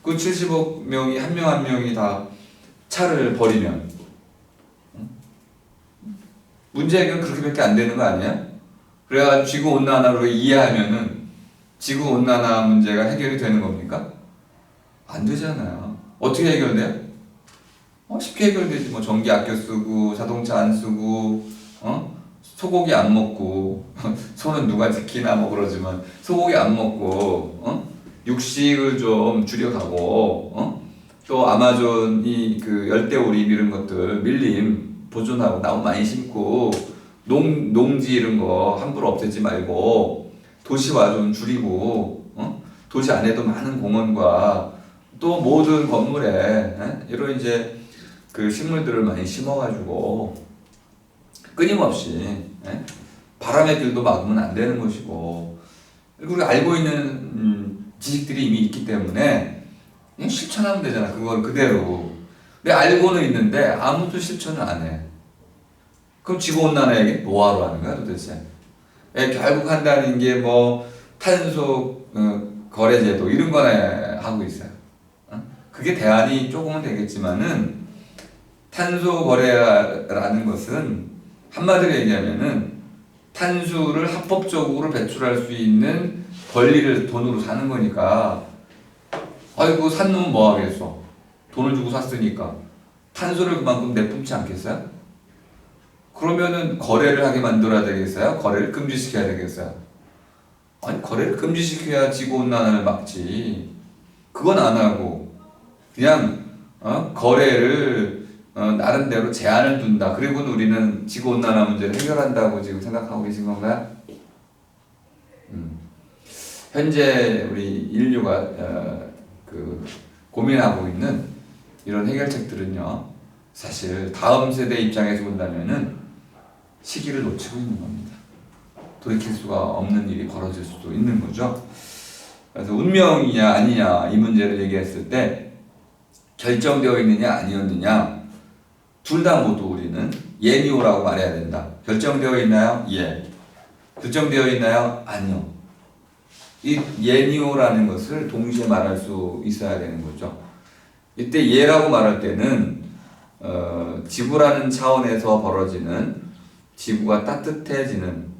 A: 그 70억 명이 한 명 한 명이 다 차를 버리면 문제 해결은 그렇게밖에 안 되는 거 아니야? 그래가지고 지구온난화로 이해하면은 지구온난화 문제가 해결이 되는 겁니까? 안 되잖아요. 어떻게 해결돼요? 쉽게 해결되지. 뭐 전기 아껴 쓰고 자동차 안 쓰고 소고기 안 먹고 소는 누가 지키나 뭐 그러지만 소고기 안 먹고 육식을 좀 줄여가고 또 아마존이 그 열대우림 이런 것들 밀림 보존하고 나무 많이 심고 농지 이런 거 함부로 없애지 말고 도시화 좀 줄이고 도시 안에도 많은 공원과 또 모든 건물에 이런 이제 그 식물들을 많이 심어가지고 끊임없이 바람의 길도 막으면 안 되는 것이고, 그리고 우리가 알고 있는 지식들이 이미 있기 때문에 그냥 실천하면 되잖아. 그걸 그대로. 근데 알고는 있는데 아무도 실천을 안 해. 그럼 지구온난화 얘기 뭐하러 하는 거야 도대체? 결국 한다는 게 뭐 탄소 거래제도 이런 거네 하고 있어요. 그게 대안이 조금은 되겠지만은 탄소 거래라는 것은 한마디로 얘기하면은 탄소를 합법적으로 배출할 수 있는 권리를 돈으로 사는 거니까, 아이고 산 놈은 뭐 하겠어? 돈을 주고 샀으니까 탄소를 그만큼 내뿜지 않겠어요? 그러면은 거래를 하게 만들어야 되겠어요? 거래를 금지시켜야 되겠어요? 아니 거래를 금지시켜야 지구온난화를 막지. 그건 안 하고 그냥 거래를 나름대로 제한을 둔다. 그리고는 우리는 지구온난화 문제를 해결한다고 지금 생각하고 계신 건가요? 현재 우리 인류가 그 고민하고 있는 이런 해결책들은요, 사실 다음 세대 입장에서 본다면은 시기를 놓치고 있는 겁니다. 돌이킬 수가 없는 일이 벌어질 수도 있는 거죠. 그래서 운명이냐 아니냐 이 문제를 얘기했을 때 결정되어 있느냐 아니었느냐 둘 다 모두 우리는 예니오라고 말해야 된다. 결정되어 있나요? 예. 결정되어 있나요? 아니요. 이 예니오라는 것을 동시에 말할 수 있어야 되는 거죠. 이때 예라고 말할 때는 지구라는 차원에서 벌어지는 지구가 따뜻해지는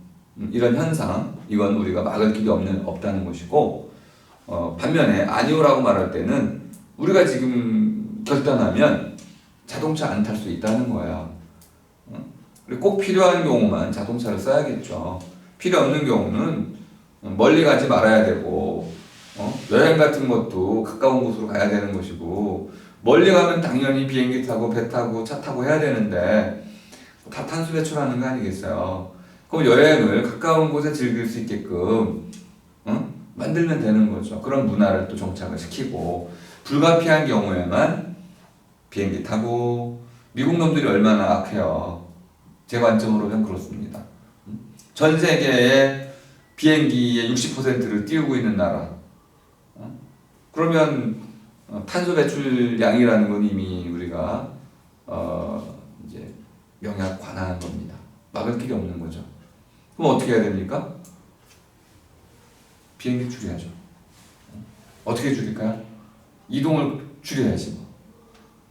A: 이런 현상, 이건 우리가 막을 길이 없다는 것이고, 반면에 아니오라고 말할 때는 우리가 지금 결단하면 자동차 안 탈 수 있다는 거야. 그리고 꼭 필요한 경우만 자동차를 써야겠죠. 필요 없는 경우는 멀리 가지 말아야 되고, 여행 같은 것도 가까운 곳으로 가야 되는 것이고, 멀리 가면 당연히 비행기 타고 배 타고 차 타고 해야 되는데 다 탄소 배출하는 거 아니겠어요? 그럼 여행을 가까운 곳에 즐길 수 있게끔 만들면 되는 거죠. 그런 문화를 또 정착을 시키고, 불가피한 경우에만 비행기 타고, 미국 놈들이 얼마나 악해요. 제 관점으로는 그렇습니다. 전 세계의 비행기의 60%를 띄우고 있는 나라. 그러면 탄소 배출량이라는 건 이미 우리가 이제 명약 관한한 겁니다. 막을 길이 없는 거죠. 그럼 어떻게 해야 됩니까? 비행기 줄여야죠. 어떻게 줄일까요? 이동을 줄여야지 뭐.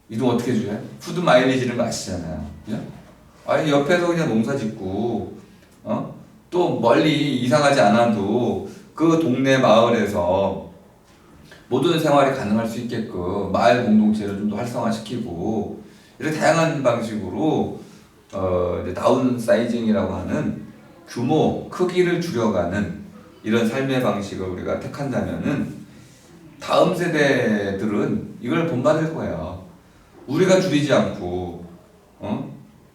A: 이동 어떻게 줄여요? 푸드 마일리지를 마시잖아요. 그죠? 아니 옆에서 그냥 농사 짓고 또 멀리 이상하지 않아도 그 동네 마을에서 모든 생활이 가능할 수 있게끔 마을 공동체를 좀 더 활성화시키고 이렇게 다양한 방식으로 이제 다운 사이징이라고 하는 규모, 크기를 줄여가는 이런 삶의 방식을 우리가 택한다면은 다음 세대들은 이걸 본받을 거예요. 우리가 줄이지 않고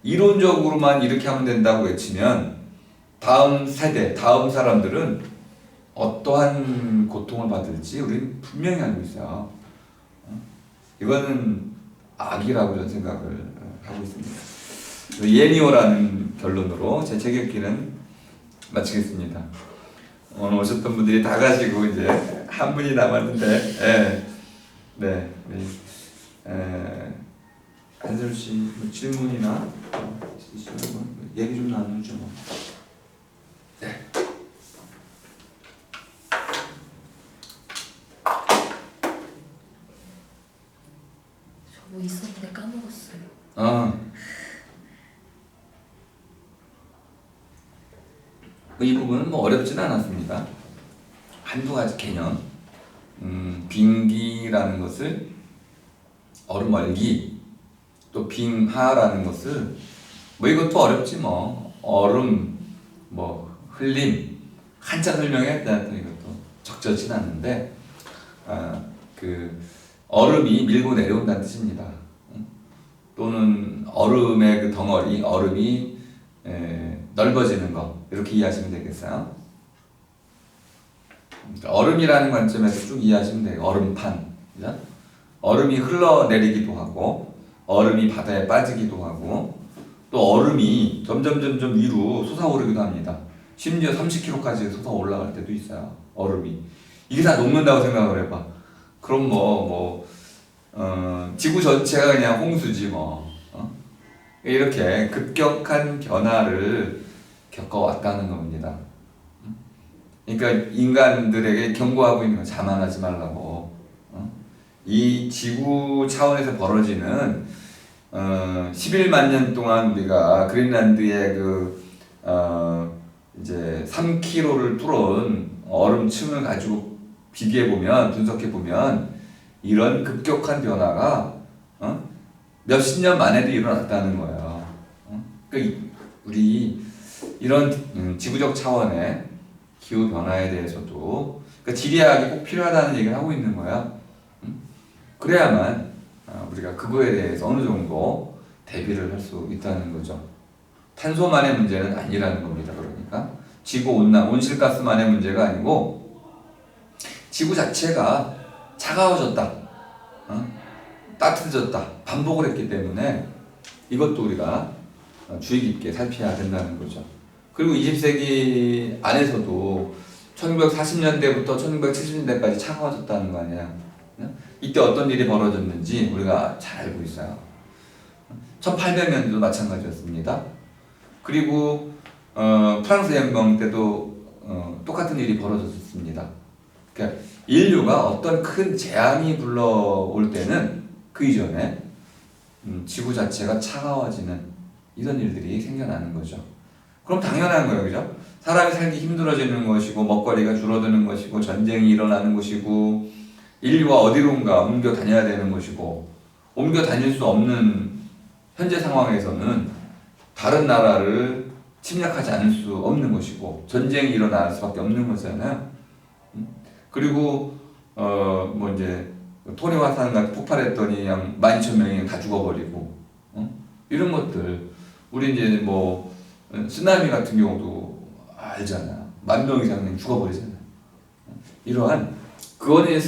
A: 이론적으로만 이렇게 하면 된다고 외치면 다음 세대, 다음 사람들은 어떠한 고통을 받을지 우리는 분명히 알고 있어요. 이거는 악이라고 저는 생각을 하고 있습니다. 예니오라는 결론으로 제 책 읽기는 마치겠습니다. 오늘 오셨던 분들이 다 가시고 이제 한 분이 남았는데, 네, 한솔 씨 뭐 질문이나 얘기 좀 나누죠. 뭐. 네.
B: 뭐 있었는데 까먹었어요.
A: 이 부분은 뭐 어렵지는 않았습니다. 한두 가지 개념, 빙기라는 것을 얼음얼기, 또 빙하라는 것을 뭐 이것도 어렵지 뭐 얼음, 뭐 흘림, 한자 설명에 대한 이것도 적절치는 않는데 그 얼음이 밀고 내려온다는 뜻입니다. 또는 얼음의 그 덩어리, 얼음이 넓어지는 거 이렇게 이해하시면 되겠어요. 얼음이라는 관점에서 쭉 이해하시면 돼요. 얼음판, 그죠? 얼음이 흘러내리기도 하고 얼음이 바다에 빠지기도 하고 또 얼음이 점점 위로 솟아오르기도 합니다. 심지어 30km까지 솟아 올라갈 때도 있어요. 얼음이 이게 다 녹는다고 생각을 해봐. 그럼 지구 전체가 그냥 홍수지 뭐. 이렇게 급격한 변화를 겪어왔다는 겁니다. 그러니까 인간들에게 경고하고 있는 건 자만하지 말라고. 이 지구 차원에서 벌어지는 11만 년 동안 우리가 그린란드의 이제 3km를 뚫은 얼음층을 가지고 비교해 보면, 분석해 보면 이런 급격한 변화가 몇십 년 만에도 일어났다는 거예요. 그러니까 우리 이런 지구적 차원의 기후 변화에 대해서도 그러니까 지리학이 꼭 필요하다는 얘기를 하고 있는 거야. 그래야만 우리가 그거에 대해서 어느 정도 대비를 할 수 있다는 거죠. 탄소만의 문제는 아니라는 겁니다. 그러니까 지구 온난, 온실가스만의 문제가 아니고 지구 자체가 차가워졌다, 따뜻해졌다 반복을 했기 때문에 이것도 우리가 주의 깊게 살펴야 된다는 거죠. 그리고 20세기 안에서도 1940년대부터 1970년대까지 차가워졌다는 거 아니야. 이때 어떤 일이 벌어졌는지 우리가 잘 알고 있어요. 1800년대도 마찬가지였습니다. 그리고 프랑스 혁명 때도 똑같은 일이 벌어졌습니다. 그러니까 인류가 어떤 큰 재앙이 불러올 때는 그 이전에 지구 자체가 차가워지는 이런 일들이 생겨나는 거죠. 그럼 당연한 거예요, 그죠? 사람이 살기 힘들어지는 것이고 먹거리가 줄어드는 것이고 전쟁이 일어나는 것이고 인류가 어디론가 옮겨 다녀야 되는 것이고 옮겨 다닐 수 없는 현재 상황에서는 다른 나라를 침략하지 않을 수 없는 것이고 전쟁이 일어날 수밖에 없는 거잖아요. 그리고 이제 토니 화산 같은 폭발했더니 그냥 12,000명이 다 죽어버리고 이런 것들 우리 이제 쓰나미 같은 경우도 알잖아요. 10,000명 이상 그냥 죽어버리잖아요. 이러한 그거는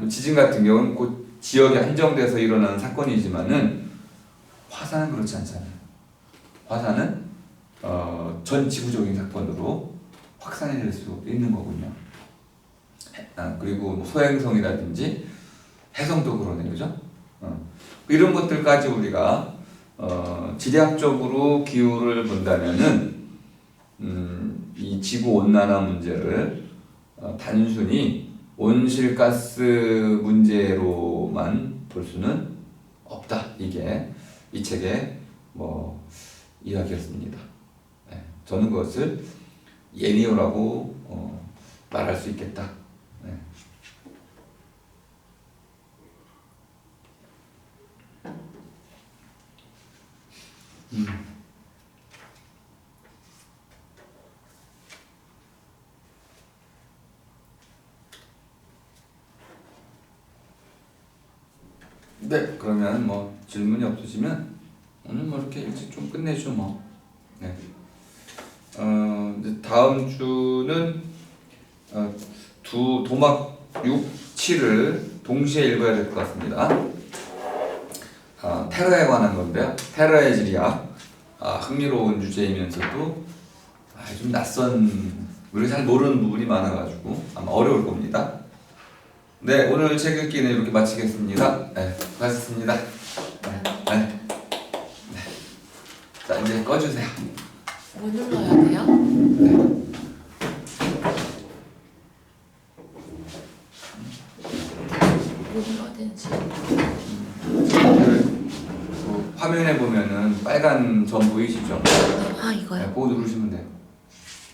A: 지진 같은 경우는 그 지역에 한정돼서 일어나는 사건이지만은 화산은 그렇지 않잖아요. 화산은 전 지구적인 사건으로 확산이 될 수 있는 거군요. 그리고 소행성이라든지 해성도 그러네, 그죠? 이런 것들까지 우리가 지리학적으로 기후를 본다면은 이 지구 온난화 문제를 단순히 온실가스 문제로만 볼 수는 없다. 이게 이 책의 뭐 이야기였습니다. 네, 저는 그것을 예니어라고 말할 수 있겠다. 네. 네, 그러면 뭐 질문이 없으시면 오늘 뭐 이렇게 일찍 좀 끝내죠 뭐. 네. 이제 다음 주는 두 도막 6, 7을 동시에 읽어야 될 것 같습니다. 테러에 관한 건데요. 테러의 지리학. 흥미로운 주제이면서도 좀 낯선, 우리가 잘 모르는 부분이 많아가지고 아마 어려울 겁니다. 네, 오늘 책 읽기는 이렇게 마치겠습니다. 네, 수고하셨습니다. 네. 자, 이제 꺼주세요.
B: 뭐 눌러야 돼요?
A: 네.
B: 뭐 눌러야 되는지.
A: 화면에 보면은 빨간 점 보이시죠?
B: 이거요?
A: 네, 그거 누르시면 돼요.